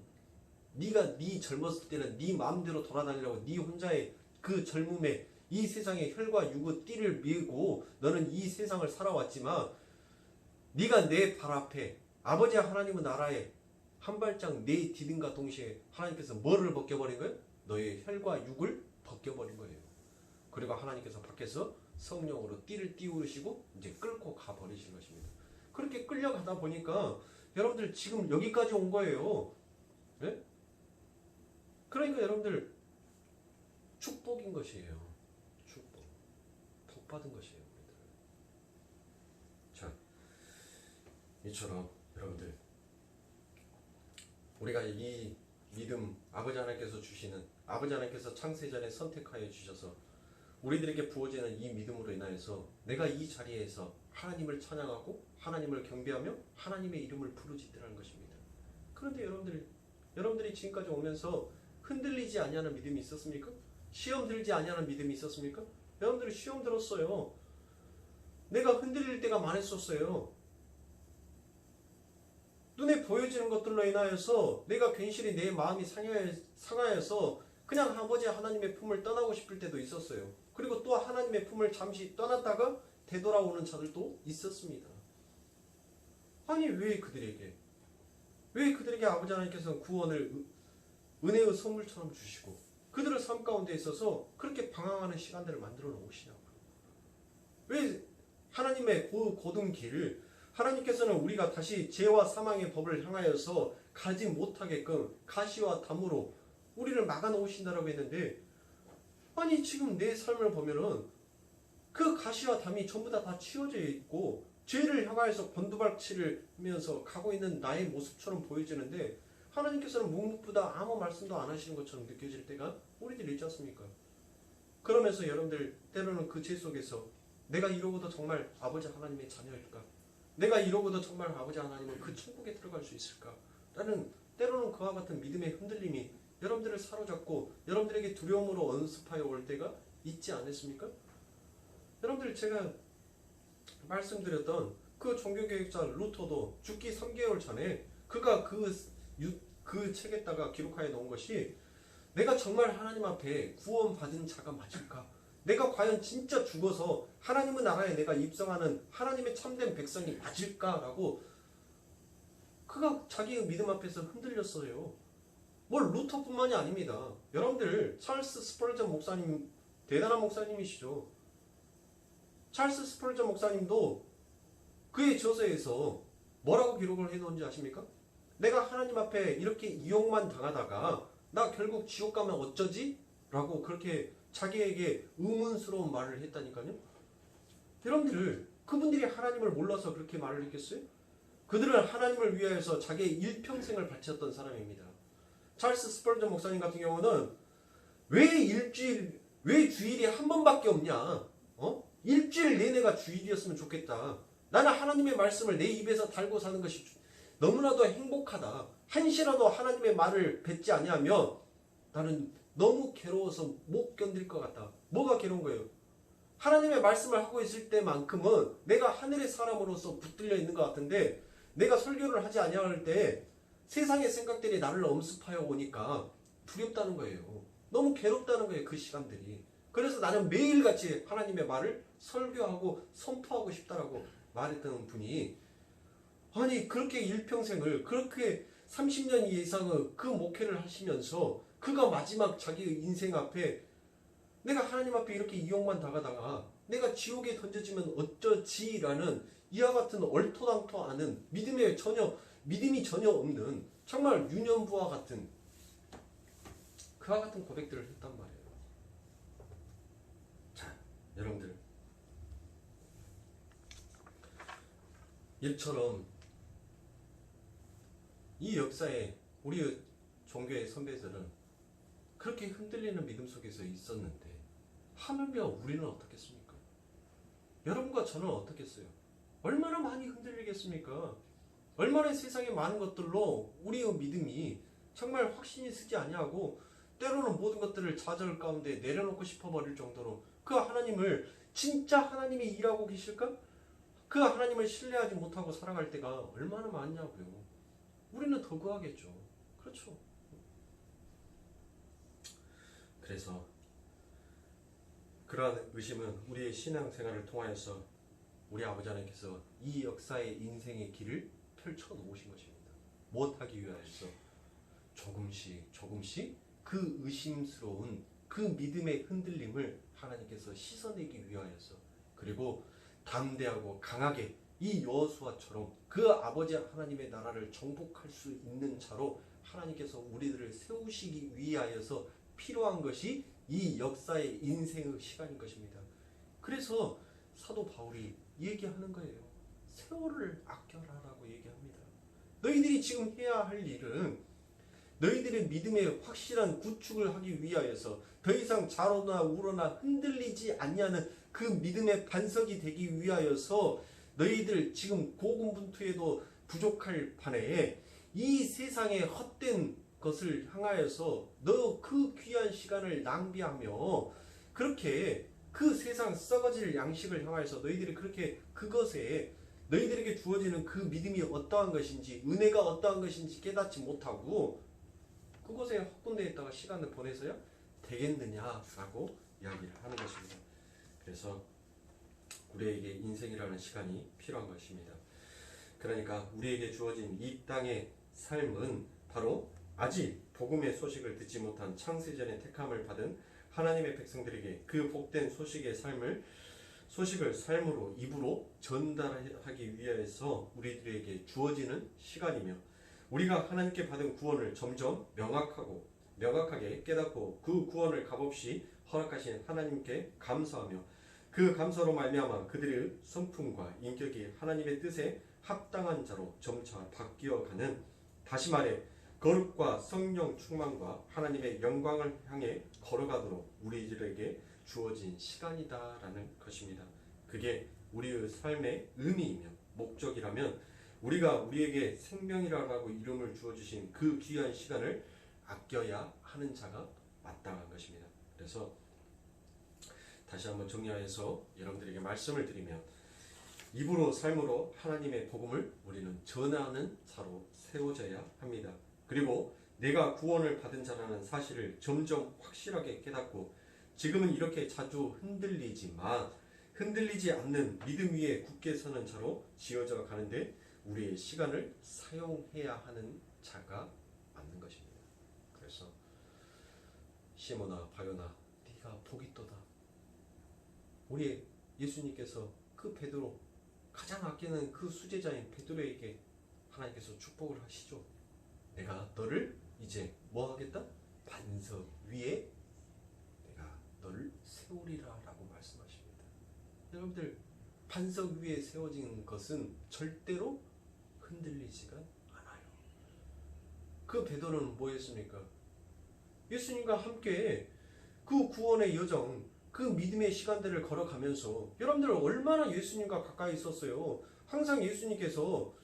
네가 네 젊었을 때는 네 마음대로 돌아다니려고 네 혼자의 그 젊음에 이 세상에 혈과 육의 띠를 메고 너는 이 세상을 살아왔지만 네가 내 발 앞에 아버지 하나님의 나라에 한 발짝 내디딘과 동시에 하나님께서 뭐를 벗겨버린 거예요? 너의 혈과 육을 벗겨버린 거예요. 그리고 하나님께서 밖에서 성령으로 띠를 띄우시고 이제 끌고 가버리신 것입니다. 그렇게 끌려가다 보니까 여러분들 지금 여기까지 온 거예요. 네? 그러니까 여러분들 축복인 것이에요. 축복. 복 받은 것이에요. 우리들. 자, 이처럼 여러분들 우리가 이 믿음 아버지 하나님께서 주시는 아버지 하나님께서 창세전에 선택하여 주셔서 우리들에게 부어지는 이 믿음으로 인하여서 내가 이 자리에서 하나님을 찬양하고 하나님을 경배하며 하나님의 이름을 부르짖으라는 것입니다. 그런데 여러분들이 지금까지 오면서 흔들리지 아니하는 믿음이 있었습니까? 시험 들지 아니하는 믿음이 있었습니까? 여러분들이 시험 들었어요. 내가 흔들릴 때가 많았었어요. 눈에 보여지는 것들로 인하여서 내가 괜시리 내 마음이 상하여서 그냥 아버지 하나님의 품을 떠나고 싶을 때도 있었어요. 그리고 또 하나님의 품을 잠시 떠났다가 되돌아오는 자들도 있었습니다. 아니 왜 그들에게 아버지 하나님께서는 구원을 은혜의 선물처럼 주시고 그들의 삶 가운데 있어서 그렇게 방황하는 시간들을 만들어 놓으시냐고요. 왜 하나님의 고든 길을 하나님께서는 우리가 다시 죄와 사망의 법을 향하여서 가지 못하게끔 가시와 담으로 우리를 막아 놓으신다라고 했는데 아니 지금 내 삶을 보면은 그 가시와 담이 전부 다 치워져 있고 죄를 향하여서 곤두박질을 하면서 가고 있는 나의 모습처럼 보여지는데 하나님께서는 묵묵부다 아무 말씀도 안 하시는 것처럼 느껴질 때가 우리들 있지 않습니까? 그러면서 여러분들 때로는 그 죄 속에서 내가 이러고도 정말 아버지 하나님의 자녀일까? 내가 이러고도 정말 아버지 하나님은 그 천국에 들어갈 수 있을까? 라는 때로는 그와 같은 믿음의 흔들림이 여러분들을 사로잡고 여러분들에게 두려움으로 언습하여 올 때가 있지 않았습니까? 여러분들 제가 말씀드렸던 그 종교개혁자 루터도 죽기 3개월 전에 그가 그 책에다가 기록하여 놓은 것이 내가 정말 하나님 앞에 구원받은 자가 맞을까? 내가 과연 진짜 죽어서 하나님의 나라에 내가 입성하는 하나님의 참된 백성이 맞을까라고 그가 자기의 믿음 앞에서 흔들렸어요. 뭘 루터뿐만이 아닙니다. 여러분들 찰스 스펄전 목사님 대단한 목사님이시죠. 찰스 스펄전 목사님도 그의 저서에서 뭐라고 기록을 해놓은지 아십니까? 내가 하나님 앞에 이렇게 이용만 당하다가 나 결국 지옥 가면 어쩌지? 라고 그렇게 자기에게 의문스러운 말을 했다니까요. 여러분들 그분들이 하나님을 몰라서 그렇게 말을 했겠어요? 그들은 하나님을 위하여서 자기의 일평생을 바쳤던 사람입니다. 찰스 스펄전 목사님 같은 경우는 왜 주일이 한 번밖에 없냐? 일주일 내내가 주일이었으면 좋겠다. 나는 하나님의 말씀을 내 입에서 달고 사는 것이 너무나도 행복하다. 한시라도 하나님의 말을 뱉지 아니하면 나는 너무 괴로워서 못 견딜 것 같다. 뭐가 괴로운 거예요? 하나님의 말씀을 하고 있을 때만큼은 내가 하늘의 사람으로서 붙들려 있는 것 같은데 내가 설교를 하지 아니할 때 세상의 생각들이 나를 엄습하여 오니까 두렵다는 거예요. 너무 괴롭다는 거예요. 그 시간들이. 그래서 나는 매일같이 하나님의 말을 설교하고 선포하고 싶다라고 말했던 분이 아니 그렇게 일평생을 그렇게 30년 이상의 그 목회를 하시면서 그가 마지막 자기의 인생 앞에 내가 하나님 앞에 이렇게 이용만 당하다가 내가 지옥에 던져지면 어쩌지라는 이와 같은 얼토당토 않은 믿음이 전혀 없는 정말 유년부와 같은 그와 같은 고백들을 했단 말이에요. 자, 여러분들 이처럼 이 역사에 우리 종교의 선배들은 그렇게 흔들리는 믿음 속에서 있었는데 하물며 우리는 어떻겠습니까? 여러분과 저는 어떻겠어요? 얼마나 많이 흔들리겠습니까? 얼마나 세상의 많은 것들로 우리의 믿음이 정말 확신이 쓰지 아니하고 때로는 모든 것들을 좌절 가운데 내려놓고 싶어버릴 정도로 그 하나님을 진짜 하나님이 일하고 계실까? 그 하나님을 신뢰하지 못하고 살아갈 때가 얼마나 많냐고요. 우리는 더 그하겠죠. 그렇죠. 그래서 그러한 의심은 우리의 신앙생활을 통하여서 우리 아버지 하나님께서 이 역사의 인생의 길을 펼쳐 놓으신 것입니다. 못하기 위하여서 조금씩 그 의심스러운 그 믿음의 흔들림을 하나님께서 씻어내기 위하여서 그리고 담대하고 강하게 이 여호수아처럼 그 아버지 하나님의 나라를 정복할 수 있는 자로 하나님께서 우리들을 세우시기 위하여서 필요한 것이 이 역사의 인생의 시간인 것입니다. 그래서 사도 바울이 얘기하는 거예요. 세월을 아껴라라고 얘기합니다. 너희들이 지금 해야 할 일은 너희들의 믿음의 확실한 구축을 하기 위하여서 더 이상 좌로나 우로나 흔들리지 아니하는 그 믿음의 반석이 되기 위하여서 너희들 지금 고군분투에도 부족할 판에 이 세상의 헛된 것을 향하여서 너 그 귀한 시간을 낭비하며 그렇게 그 세상 썩어질 양식을 향하여서 너희들이 그렇게 그것에 너희들에게 주어지는 그 믿음이 어떠한 것인지 은혜가 어떠한 것인지 깨닫지 못하고 그곳에 헛군대에 있다가 시간을 보내서야 되겠느냐라고 이야기를 하는 것입니다. 그래서 우리에게 인생이라는 시간이 필요한 것입니다. 그러니까 우리에게 주어진 이 땅의 삶은 바로 아직 복음의 소식을 듣지 못한 창세전에 택함을 받은 하나님의 백성들에게 그 복된 소식을 삶으로 입으로 전달하기 위해서 우리들에게 주어지는 시간이며 우리가 하나님께 받은 구원을 점점 명확하게 깨닫고 그 구원을 값없이 허락하신 하나님께 감사하며 그 감사로 말미암아 그들의 성품과 인격이 하나님의 뜻에 합당한 자로 점차 바뀌어가는 다시 말해 거룩과 성령 충만과 하나님의 영광을 향해 걸어가도록 우리들에게 주어진 시간이다라는 것입니다. 그게 우리의 삶의 의미이며 목적이라면 우리가 우리에게 생명이라고 이름을 주어주신 그 귀한 시간을 아껴야 하는 자가 마땅한 것입니다. 그래서 다시 한번 정리하여서 여러분들에게 말씀을 드리면 입으로 삶으로 하나님의 복음을 우리는 전하는 자로 세워져야 합니다. 그리고 내가 구원을 받은 자라는 사실을 점점 확실하게 깨닫고 지금은 이렇게 자주 흔들리지만 흔들리지 않는 믿음 위에 굳게 서는 자로 지어져 가는데 우리의 시간을 사용해야 하는 자가 맞는 것입니다. 그래서 시몬아 바요나 네가 복이 있도다. 우리 예수님께서 그 베드로 가장 아끼는 그 수제자인 베드로에게 하나님께서 축복을 하시죠. 내가 너를 이제 뭐 하겠다? 반석 위에 내가 너를 세우리라 라고 말씀하십니다. 여러분들 반석 위에 세워진 것은 절대로 흔들리지가 않아요. 그 베드로는 뭐 했습니까? 예수님과 함께 그 구원의 여정, 그 믿음의 시간들을 걸어가면서 여러분들 얼마나 예수님과 가까이 있었어요. 항상 예수님께서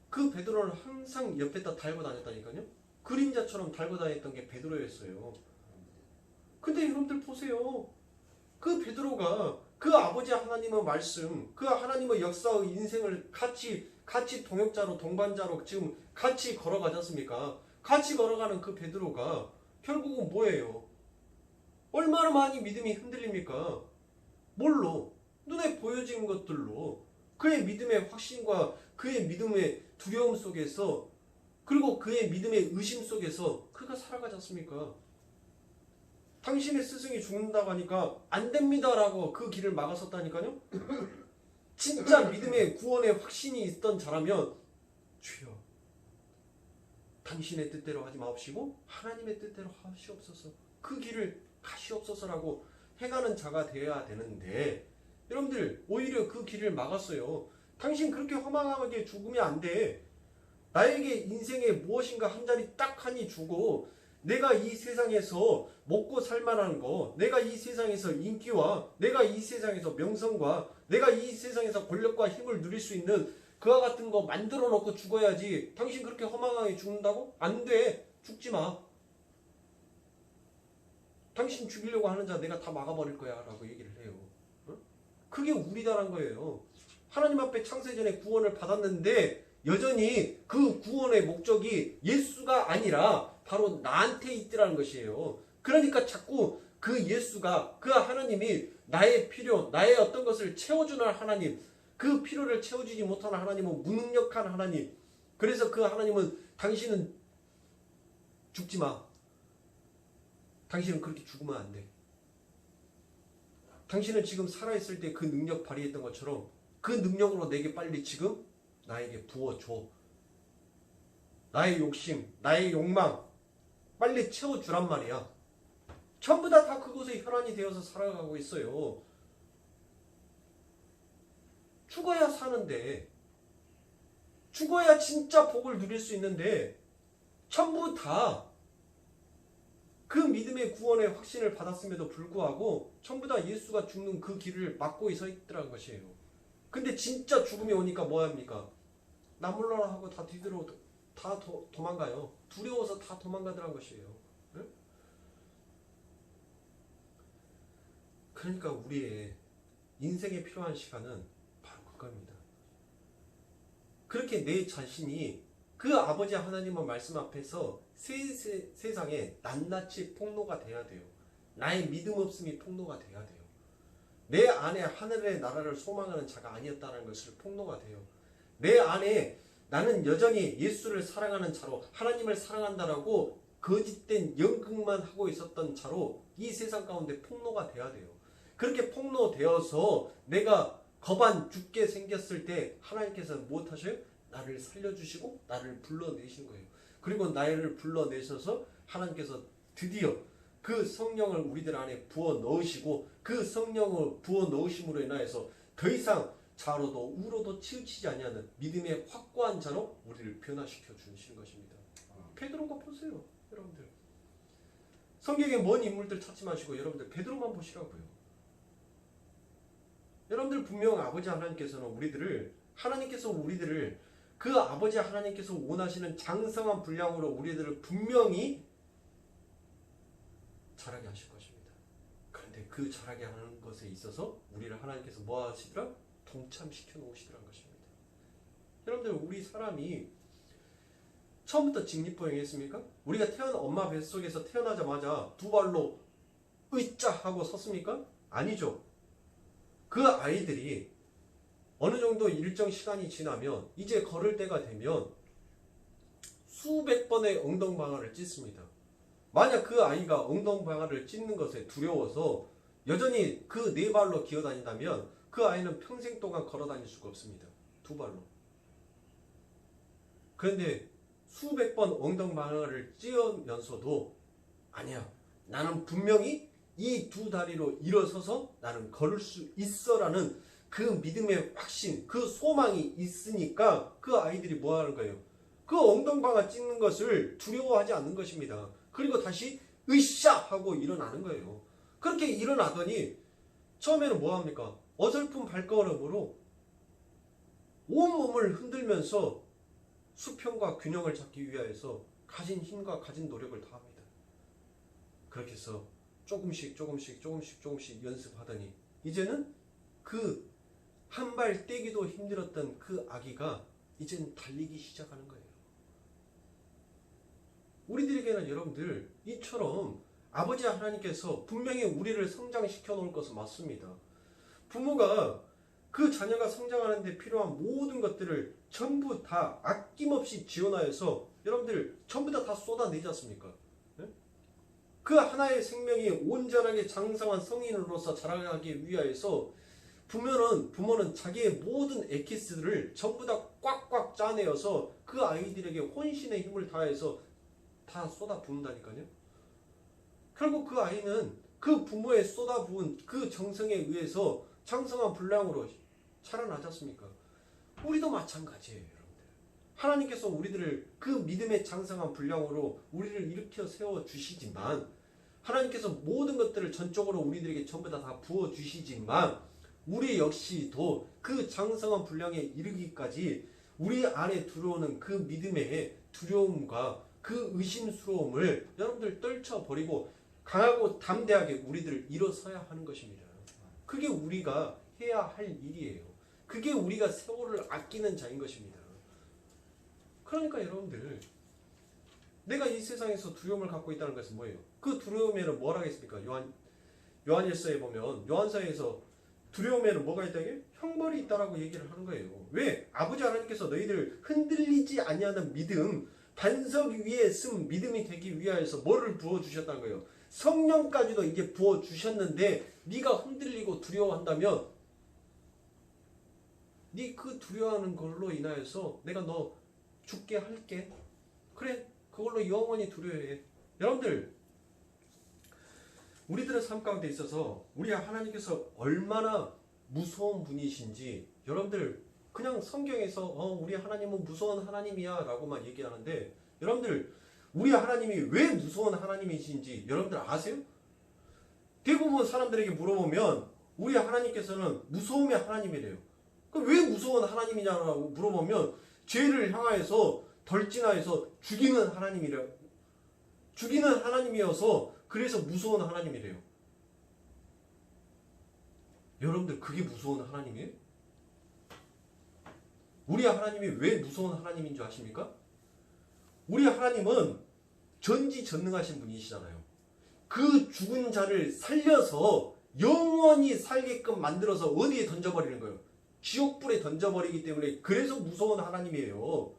그 베드로를 항상 옆에다 달고 다녔다니까요. 그림자처럼 달고 다녔던 게 베드로였어요. 근데 여러분들 보세요. 그 베드로가 그 아버지 하나님의 말씀, 그 하나님의 역사의 인생을 같이 동역자로 동반자로 지금 같이 걸어가지 않습니까? 같이 걸어가는 그 베드로가 결국은 뭐예요? 얼마나 많이 믿음이 흔들립니까? 뭘로? 눈에 보여지는 것들로 그의 믿음의 확신과 그의 믿음의 두려움 속에서 그리고 그의 믿음의 의심 속에서 그가 살아가지 않습니까? 당신의 스승이 죽는다고 하니까 안 됩니다라고 그 길을 막았었다니까요. 진짜 믿음의 구원의 확신이 있던 자라면 주여 당신의 뜻대로 하지 마옵시고 하나님의 뜻대로 하시옵소서, 그 길을 가시옵소서라고 해가는 자가 되어야 되는데 여러분들 오히려 그 길을 막았어요. 당신 그렇게 허망하게 죽으면 안 돼. 나에게 인생에 무엇인가 한 자리 딱 하니 주고 내가 이 세상에서 먹고 살만한 거, 내가 이 세상에서 인기와 내가 이 세상에서 명성과 내가 이 세상에서 권력과 힘을 누릴 수 있는 그와 같은 거 만들어 놓고 죽어야지. 당신 그렇게 허망하게 죽는다고? 안 돼. 죽지 마. 당신 죽이려고 하는 자 내가 다 막아버릴 거야 라고 얘기를 해요. 그게 우리다란 거예요. 하나님 앞에 창세전에 구원을 받았는데 여전히 그 구원의 목적이 예수가 아니라 바로 나한테 있더라는 것이에요. 그러니까 자꾸 그 예수가, 그 하나님이 나의 필요, 나의 어떤 것을 채워주는 하나님, 그 필요를 채워주지 못하는 하나님은 무능력한 하나님. 그래서 그 하나님은 당신은 죽지 마. 당신은 그렇게 죽으면 안 돼. 당신은 지금 살아있을 때 그 능력 발휘했던 것처럼 그 능력으로 내게 빨리 지금 나에게 부어줘. 나의 욕심, 나의 욕망 빨리 채워주란 말이야. 전부 다 그곳에 혈안이 되어서 살아가고 있어요. 죽어야 사는데, 죽어야 진짜 복을 누릴 수 있는데 전부 다 그 믿음의 구원의 확신을 받았음에도 불구하고 전부 다 예수가 죽는 그 길을 막고 서 있더라는 것이에요. 근데 진짜 죽음이 오니까 뭐 합니까? 나 몰라라 하고 다 뒤로 다 도망가요. 두려워서 다 도망가더란 것이에요. 네? 그러니까 우리의 인생에 필요한 시간은 바로 그겁니다. 그렇게 내 자신이 그 아버지 하나님의 말씀 앞에서 세상에 낱낱이 폭로가 돼야 돼요. 나의 믿음 없음이 폭로가 돼야 돼요. 내 안에 하늘의 나라를 소망하는 자가 아니었다는 것을 폭로가 돼요. 내 안에 나는 여전히 예수를 사랑하는 자로, 하나님을 사랑한다라고 거짓된 연극만 하고 있었던 자로 이 세상 가운데 폭로가 돼야 돼요. 그렇게 폭로되어서 내가 거반 죽게 생겼을 때 하나님께서 무엇하셔요? 나를 살려주시고 나를 불러내신 거예요. 그리고 나를 불러내셔서 하나님께서 드디어 그 성령을 우리들 안에 부어 넣으시고 그 성령을 부어 넣으심으로 인하여서 더 이상 좌로도 우로도 치우치지 아니하는 믿음의 확고한 자로 우리를 변화시켜 주시는 것입니다. 베드로가 보세요, 여러분들. 성경에 먼 인물들 찾지 마시고 여러분들 베드로만 보시라고요. 여러분들 분명 아버지 하나님께서는 하나님께서 우리들을 그 아버지 하나님께서 원하시는 장성한 분량으로 우리들을 분명히 자라게 하실 것입니다. 그런데 그 자라게 하는 것에 있어서 우리를 하나님께서 뭐 하시더라? 동참시켜 놓으시더라는 것입니다. 여러분들 우리 사람이 처음부터 직립보행했습니까? 우리가 엄마 뱃속에서 태어나자마자 두 발로 으쌰 하고 섰습니까? 아니죠. 그 아이들이 어느 정도 일정 시간이 지나면 이제 걸을 때가 되면 수백 번의 엉덩방아를 찢습니다. 만약 그 아이가 엉덩방아를 찢는 것에 두려워서 여전히 그 네 발로 기어다닌다면 그 아이는 평생 동안 걸어 다닐 수가 없습니다. 두 발로. 그런데 수백 번 엉덩방아를 찧으면서도 아니야. 나는 분명히 이 두 다리로 일어서서 나는 걸을 수 있어라는 그 믿음의 확신, 그 소망이 있으니까 그 아이들이 뭐 하는 거예요? 그 엉덩방아 찢는 것을 두려워하지 않는 것입니다. 그리고 다시 으쌰 하고 일어나는 거예요. 그렇게 일어나더니 처음에는 뭐 합니까? 어설픈 발걸음으로 온몸을 흔들면서 수평과 균형을 잡기 위하여서 가진 힘과 가진 노력을 다합니다. 그렇게 해서 조금씩 연습하더니 이제는 그 한 발 떼기도 힘들었던 그 아기가 이제는 달리기 시작하는 거예요. 우리들에게는 여러분들 이처럼 아버지 하나님께서 분명히 우리를 성장시켜 놓을 것은 맞습니다. 부모가 그 자녀가 성장하는 데 필요한 모든 것들을 전부 다 아낌없이 지원하여서 여러분들 전부 다 쏟아내지 않습니까? 네? 그 하나의 생명이 온전하게 장성한 성인으로서 자라가기 위하여서 부모는 자기의 모든 엑기스를 전부 다 꽉꽉 짜내어서 그 아이들에게 혼신의 힘을 다해서 다 쏟아부은다니까요. 결국 그 아이는 그 부모의 쏟아부은 그 정성에 의해서 장성한 분량으로 자라나지 않습니까? 우리도 마찬가지예요, 여러분들. 하나님께서 우리들을 그 믿음의 장성한 분량으로 우리를 일으켜 세워 주시지만 하나님께서 모든 것들을 전적으로 우리들에게 전부 다 부어 주시지만 우리 역시도 그 장성한 분량에 이르기까지 우리 안에 들어오는 그 믿음의 두려움과 그 의심스러움을 여러분들 떨쳐버리고 강하고 담대하게 우리들을 일어서야 하는 것입니다. 그게 우리가 해야 할 일이에요. 그게 우리가 세월을 아끼는 자인 것입니다. 그러니까 여러분들 내가 이 세상에서 두려움을 갖고 있다는 것은 뭐예요? 그 두려움에는 뭐라 하겠습니까? 요한일서에 보면 요한서에서 두려움에는 뭐가 있다게? 형벌이 있다라고 얘기를 하는 거예요. 왜? 아버지 하나님께서 너희들 흔들리지 아니하는 믿음, 반석 위에 쓴 믿음이 되기 위하여서 뭐를 부어주셨다는 거예요? 성령까지도 이게 부어주셨는데 네가 흔들리고 두려워한다면 네 그 두려워하는 걸로 인하여서 내가 너 죽게 할게. 그래, 그걸로 영원히 두려워해. 여러분들 우리들의 삶 가운데 있어서 우리 하나님께서 얼마나 무서운 분이신지 여러분들 그냥 성경에서 우리 하나님은 무서운 하나님이야 라고만 얘기하는데 여러분들 우리 하나님이 왜 무서운 하나님이신지 여러분들 아세요? 대부분 사람들에게 물어보면 우리 하나님께서는 무서움의 하나님이래요. 그럼 왜 무서운 하나님이냐고 물어보면 죄를 향하여서 덜진하여서 죽이는 하나님이래요. 죽이는 하나님이어서 그래서 무서운 하나님이래요. 여러분들 그게 무서운 하나님이에요? 우리 하나님이 왜 무서운 하나님인 줄 아십니까? 우리 하나님은 전지전능하신 분이시잖아요. 그 죽은 자를 살려서 영원히 살게끔 만들어서 어디에 던져버리는 거예요? 지옥불에 던져버리기 때문에 그래서 무서운 하나님이에요.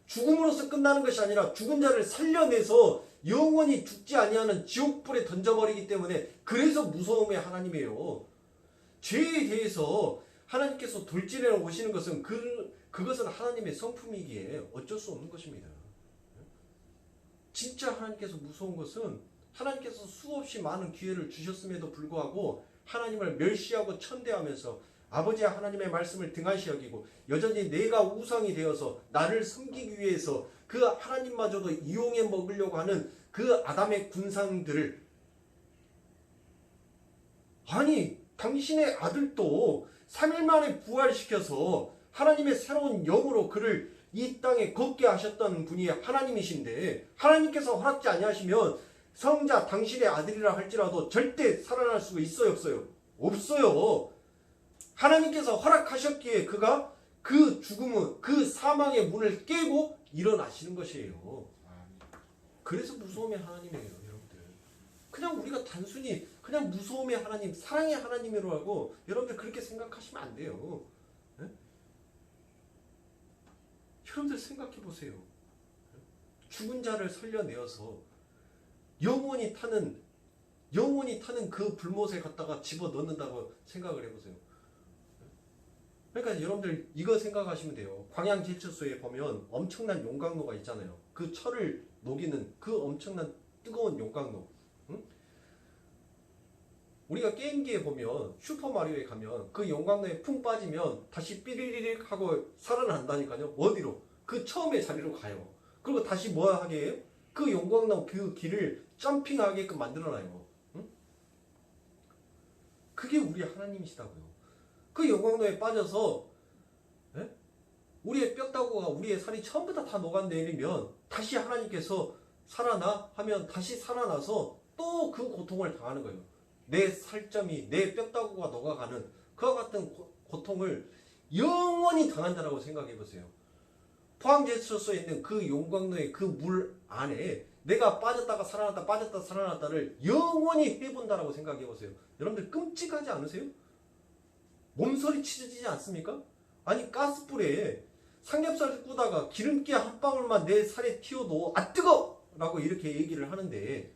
죽음으로써 끝나는 것이 아니라 죽은 자를 살려내서 영원히 죽지 아니하는 지옥불에 던져버리기 때문에 그래서 무서움의 하나님이에요. 죄에 대해서 하나님께서 돌진해 오시는 것은 그것은 하나님의 성품이기에 어쩔 수 없는 것입니다. 진짜 하나님께서 무서운 것은 하나님께서 수없이 많은 기회를 주셨음에도 불구하고 하나님을 멸시하고 천대하면서 아버지 하나님의 말씀을 등한시 여기고 여전히 내가 우상이 되어서 나를 섬기기 위해서 그 하나님마저도 이용해 먹으려고 하는 그 아담의 군상들을, 아니 당신의 아들도 3일 만에 부활시켜서 하나님의 새로운 영으로 그를 이 땅에 걷게 하셨던 분이 하나님이신데, 하나님께서 허락지 아니하시면 성자 당신의 아들이라 할지라도 절대 살아날 수가 있어요 없어요? 없어요. 하나님께서 허락하셨기에 그가 그 죽음은, 그 사망의 문을 깨고 일어나시는 것이에요. 그래서 무서움의 하나님이에요 여러분들. 그냥 우리가 단순히 그냥 무서움의 하나님, 사랑의 하나님이라고 하고 여러분들 그렇게 생각하시면 안 돼요. 네? 여러분들 생각해 보세요. 죽은 자를 살려내어서 영원히 타는 그 불못에 갖다가 집어 넣는다고 생각을 해보세요. 그러니까 여러분들 이거 생각하시면 돼요. 광양제철소에 보면 엄청난 용광로가 있잖아요. 그 철을 녹이는 그 엄청난 뜨거운 용광로. 응? 우리가 게임기에 보면 슈퍼마리오에 가면 그 용광로에 풍 빠지면 다시 삐리리릭 하고 살아난다니까요. 어디로? 그 처음의 자리로 가요. 그리고 다시 뭐 하게 해요? 그 용광로 그 길을 점핑하게끔 만들어놔요. 응? 그게 우리 하나님이시다고요. 그 용광로에 빠져서 우리의 뼈다구가, 우리의 살이 전부 다 녹아내리면 다시 하나님께서 살아나 하면 다시 살아나서 또 그 고통을 당하는 거예요. 내 살점이, 내 뼈다구가 녹아가는 그와 같은 고통을 영원히 당한다라고 생각해 보세요. 포항제철소에 있는 그 용광로의 그 물 안에 내가 빠졌다가 살아났다, 빠졌다 살아났다를 영원히 해본다라고 생각해 보세요. 여러분들 끔찍하지 않으세요? 몸서리 치러지지 않습니까? 아니 가스불에 삼겹살 구다가 기름기 한 방울만 내 살에 튀어도 아 뜨거! 라고 이렇게 얘기를 하는데,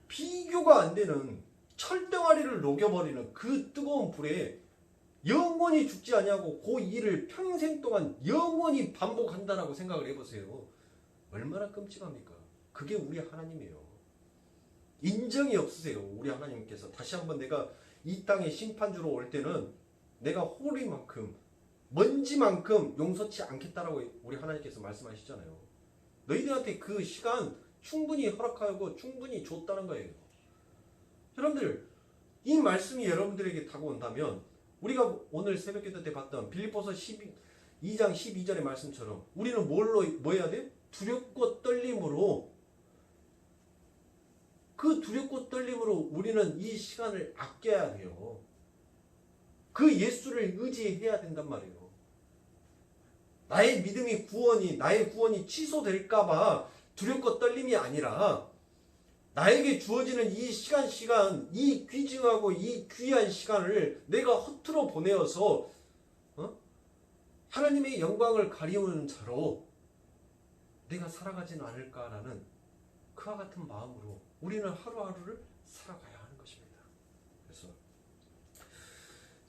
비교가 안 되는 철덩어리를 녹여버리는 그 뜨거운 불에 영원히 죽지 아니하고 그 일을 평생 동안 영원히 반복한다라고 생각을 해보세요. 얼마나 끔찍합니까? 그게 우리 하나님이에요. 인정이 없으세요. 우리 하나님께서 다시 한번 내가 이 땅에 심판주로 올 때는 내가 호리만큼 먼지만큼 용서치 않겠다라고 우리 하나님께서 말씀하시잖아요. 너희들한테 그 시간 충분히 허락하고 충분히 줬다는 거예요. 여러분들 이 말씀이 여러분들에게 다가온다면 우리가 오늘 새벽기도 때 봤던 빌립보서 2장 12절의 말씀처럼 우리는 뭐 해야 돼? 두렵고 떨림으로, 그 두렵고 떨림으로 우리는 이 시간을 아껴야 돼요. 그 예수를 의지해야 된단 말이에요. 나의 믿음이 나의 구원이 취소될까봐 두렵고 떨림이 아니라 나에게 주어지는 이 시간, 이 귀중하고 이 귀한 시간을 내가 허투루 보내어서 하나님의 영광을 가리우는 자로 내가 살아가지는 않을까라는 그와 같은 마음으로 우리는 하루하루를 살아가야 하는 것입니다.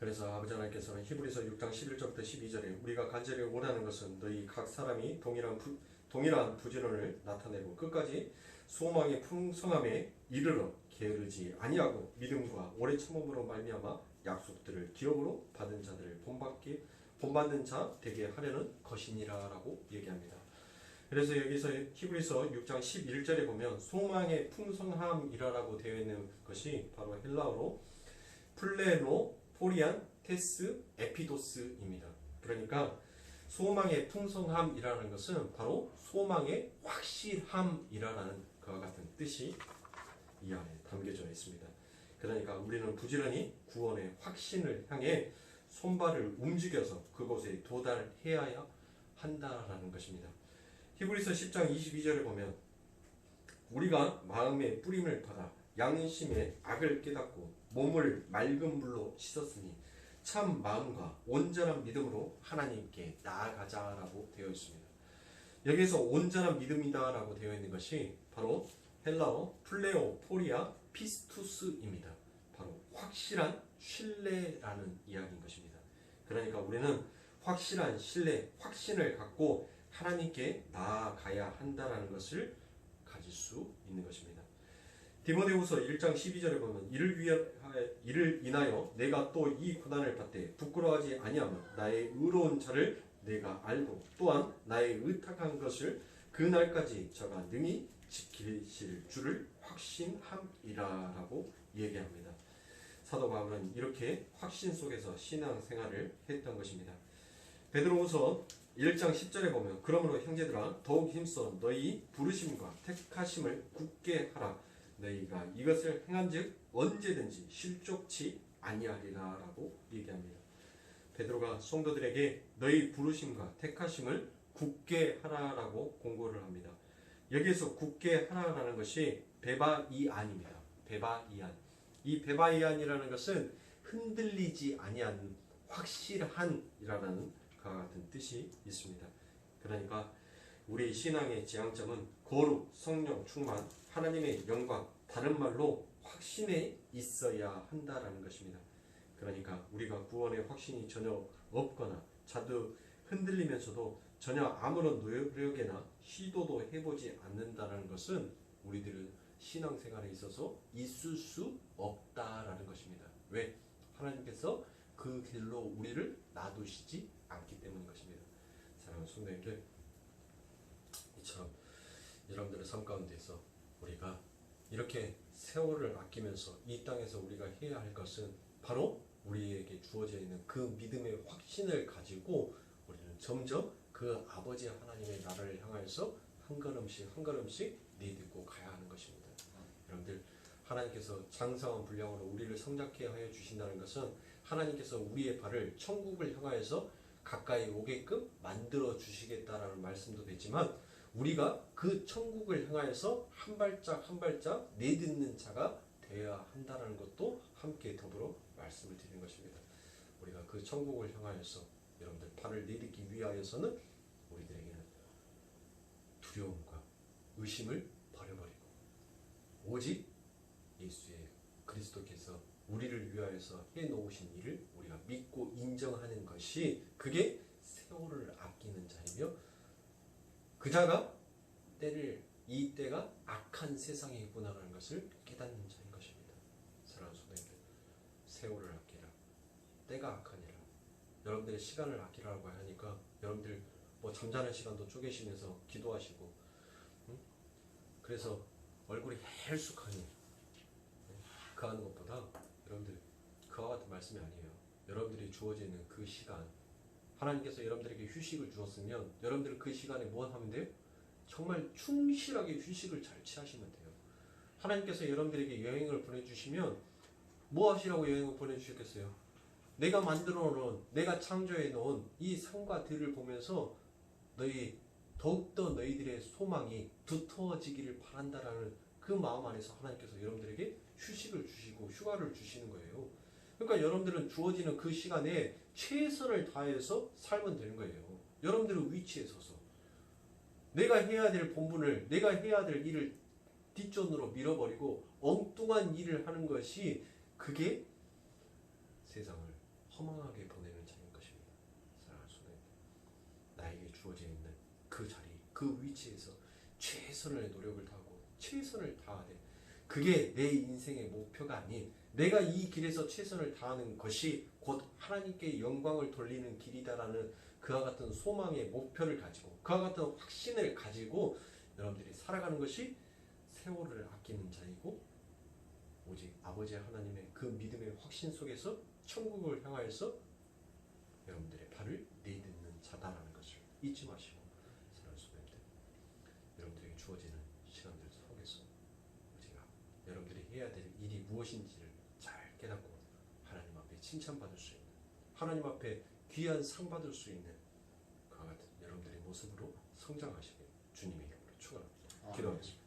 그래서 아버지 하나님께서는 히브리서 6장 11절부터 12절에 우리가 간절히 원하는 것은 너희 각 사람이 동일한 부지런을 나타내고 끝까지 소망의 풍성함에 이르러 게으르지 아니하고 믿음과 오래 참음으로 말미암아 약속들을 기업으로 받은 자들을 본받는 자 되게 하려는 것이니라라고 얘기합니다. 그래서 여기서 히브리서 6장 11절에 보면 소망의 풍성함이라고 되어 있는 것이 바로 헬라어로 플레노 포리안 테스 에피도스입니다. 그러니까 소망의 풍성함이라는 것은 바로 소망의 확실함이라는 그와 같은 뜻이 이 안에 담겨져 있습니다. 그러니까 우리는 부지런히 구원의 확신을 향해 손발을 움직여서 그곳에 도달해야 한다라는 것입니다. 히브리서 10장 22절에 보면 우리가 마음의 뿌림을 받아 양심의 악을 깨닫고 몸을 맑은 물로 씻었으니 참 마음과 온전한 믿음으로 하나님께 나아가자라고 되어 있습니다. 여기서 온전한 믿음이다라고 되어 있는 것이 바로 헬라어 플레오 포리아 피스투스입니다. 바로 확실한 신뢰라는 이야기인 것입니다. 그러니까 우리는 확실한 신뢰, 확신을 갖고 하나님께 나아가야 한다는 것을 가질 수 있는 것입니다. 디모데후서 1장 12절에 보면 이를 인하여 내가 또 이 고난을 받되 부끄러워하지 아니하며 나의 의로운 자를 내가 알고 또한 나의 의탁한 것을 그날까지 저가 능히 지키실 줄을 확신함이라라고 얘기합니다. 사도 바울은 이렇게 확신 속에서 신앙생활을 했던 것입니다. 베드로후서 1장 10절에 보면 그러므로 형제들아 더욱 힘써 너희 부르심과 택하심을 굳게 하라. 너희가 이것을 행한즉 언제든지 실족치 아니하리라라고 얘기합니다. 베드로가 성도들에게 너희 부르심과 택하심을 굳게 하라라고 공고를 합니다. 여기에서 굳게 하라라는 것이 베바이안입니다. 베바이안. 이 베바이안이라는 것은 흔들리지 아니한 확실한이라는 그와 같은 뜻이 있습니다. 그러니까 우리 신앙의 지향점은 거룩, 성령 충만, 하나님의 영광, 다른 말로 확신에 있어야 한다라는 것입니다. 그러니까 우리가 구원의 확신이 전혀 없거나 자주 흔들리면서도 전혀 아무런 노력이나 시도도 해보지 않는다는 것은 우리들은 신앙생활에 있어서 있을 수 없다라는 것입니다. 왜? 하나님께서 그 길로 우리를 놔두시지 않기 때문인 것입니다. 사랑하는 성도님들, 이처럼 여러분들의 삶 가운데서 우리가 이렇게 세월을 아끼면서 이 땅에서 우리가 해야 할 것은 바로 우리에게 주어져 있는 그 믿음의 확신을 가지고 우리는 점점 그 아버지 하나님의 나라를 향해서 한 걸음씩 한 걸음씩 내딛고 가야 하는 것입니다. 여러분들, 하나님께서 장성한 분량으로 우리를 성장케 하여 주신다는 것은 하나님께서 우리의 발을 천국을 향하여서 가까이 오게끔 만들어 주시겠다라는 말씀도 되지만 우리가 그 천국을 향하여서 한 발짝 한 발짝 내딛는 자가 되어야 한다는 것도 함께 더불어 말씀을 드리는 것입니다. 우리가 그 천국을 향하여서 여러분들 발을 내딛기 위하여서는 우리들에게는 두려움과 의심을 버려버리고 오직 예수의 그리스도께서 우리를 위하여서 해놓으신 일을 우리가 믿고 인정하는 것이 그게 세월을 아끼는 자이며 그 자가 이 때가 악한 세상에 있구나라는 것을 깨닫는 자인 것입니다. 사랑하는 성도님들, 세월을 아끼라. 때가 악하니라. 여러분들의 시간을 아끼라고 하니까 여러분들 뭐 잠자는 시간도 쪼개시면서 기도하시고 그래서 얼굴이 헬쑥하니 그 하는 것보다 여러분들 그와 같은 말씀이 아니에요. 여러분들이 주어져 있는 그 시간, 하나님께서 여러분들에게 휴식을 주었으면 여러분들은 그 시간에 무엇 하면 돼요? 정말 충실하게 휴식을 잘 취하시면 돼요. 하나님께서 여러분들에게 여행을 보내주시면 뭐 하시라고 여행을 보내주셨겠어요? 내가 만들어 놓은, 내가 창조해 놓은 이 산과 들을 보면서 더욱더 너희들의 소망이 두터워지기를 바란다라는 그 마음 안에서 하나님께서 여러분들에게 휴식을 주시고 휴가를 주시는 거예요. 그러니까 여러분들은 주어지는 그 시간에 최선을 다해서 살면 되는 거예요. 여러분들의 위치에 서서 내가 해야 될 본분을, 내가 해야 될 일을 뒷전으로 밀어버리고 엉뚱한 일을 하는 것이 그게 세상을 허망하게 보내는 자인 것입니다. 사랑하는 성도님, 나에게 주어져 있는 그 자리, 그 위치에서 최선의 노력을 다하고 최선을 다하되 그게 내 인생의 목표가 아닌 내가 이 길에서 최선을 다하는 것이 곧 하나님께 영광을 돌리는 길이다라는 그와 같은 소망의 목표를 가지고 그와 같은 확신을 가지고 여러분들이 살아가는 것이 세월을 아끼는 자이고 오직 아버지 하나님의 그 믿음의 확신 속에서 천국을 향하여서 여러분들의 발을 내딛는 자다라는 것을 잊지 마시고 사랑하는 성도님들, 여러분들에게 주어지는 시간들 속에서 우리가 여러분들이 해야 될 일이 무엇인지를 잘 깨닫고 하나님 앞에 칭찬받을 수 있는, 하나님 앞에 귀한 상 받을 수 있는 그와 같은 여러분들의 모습으로 성장하시길 주님의 이름으로 축원합니다. 기도하겠습니다.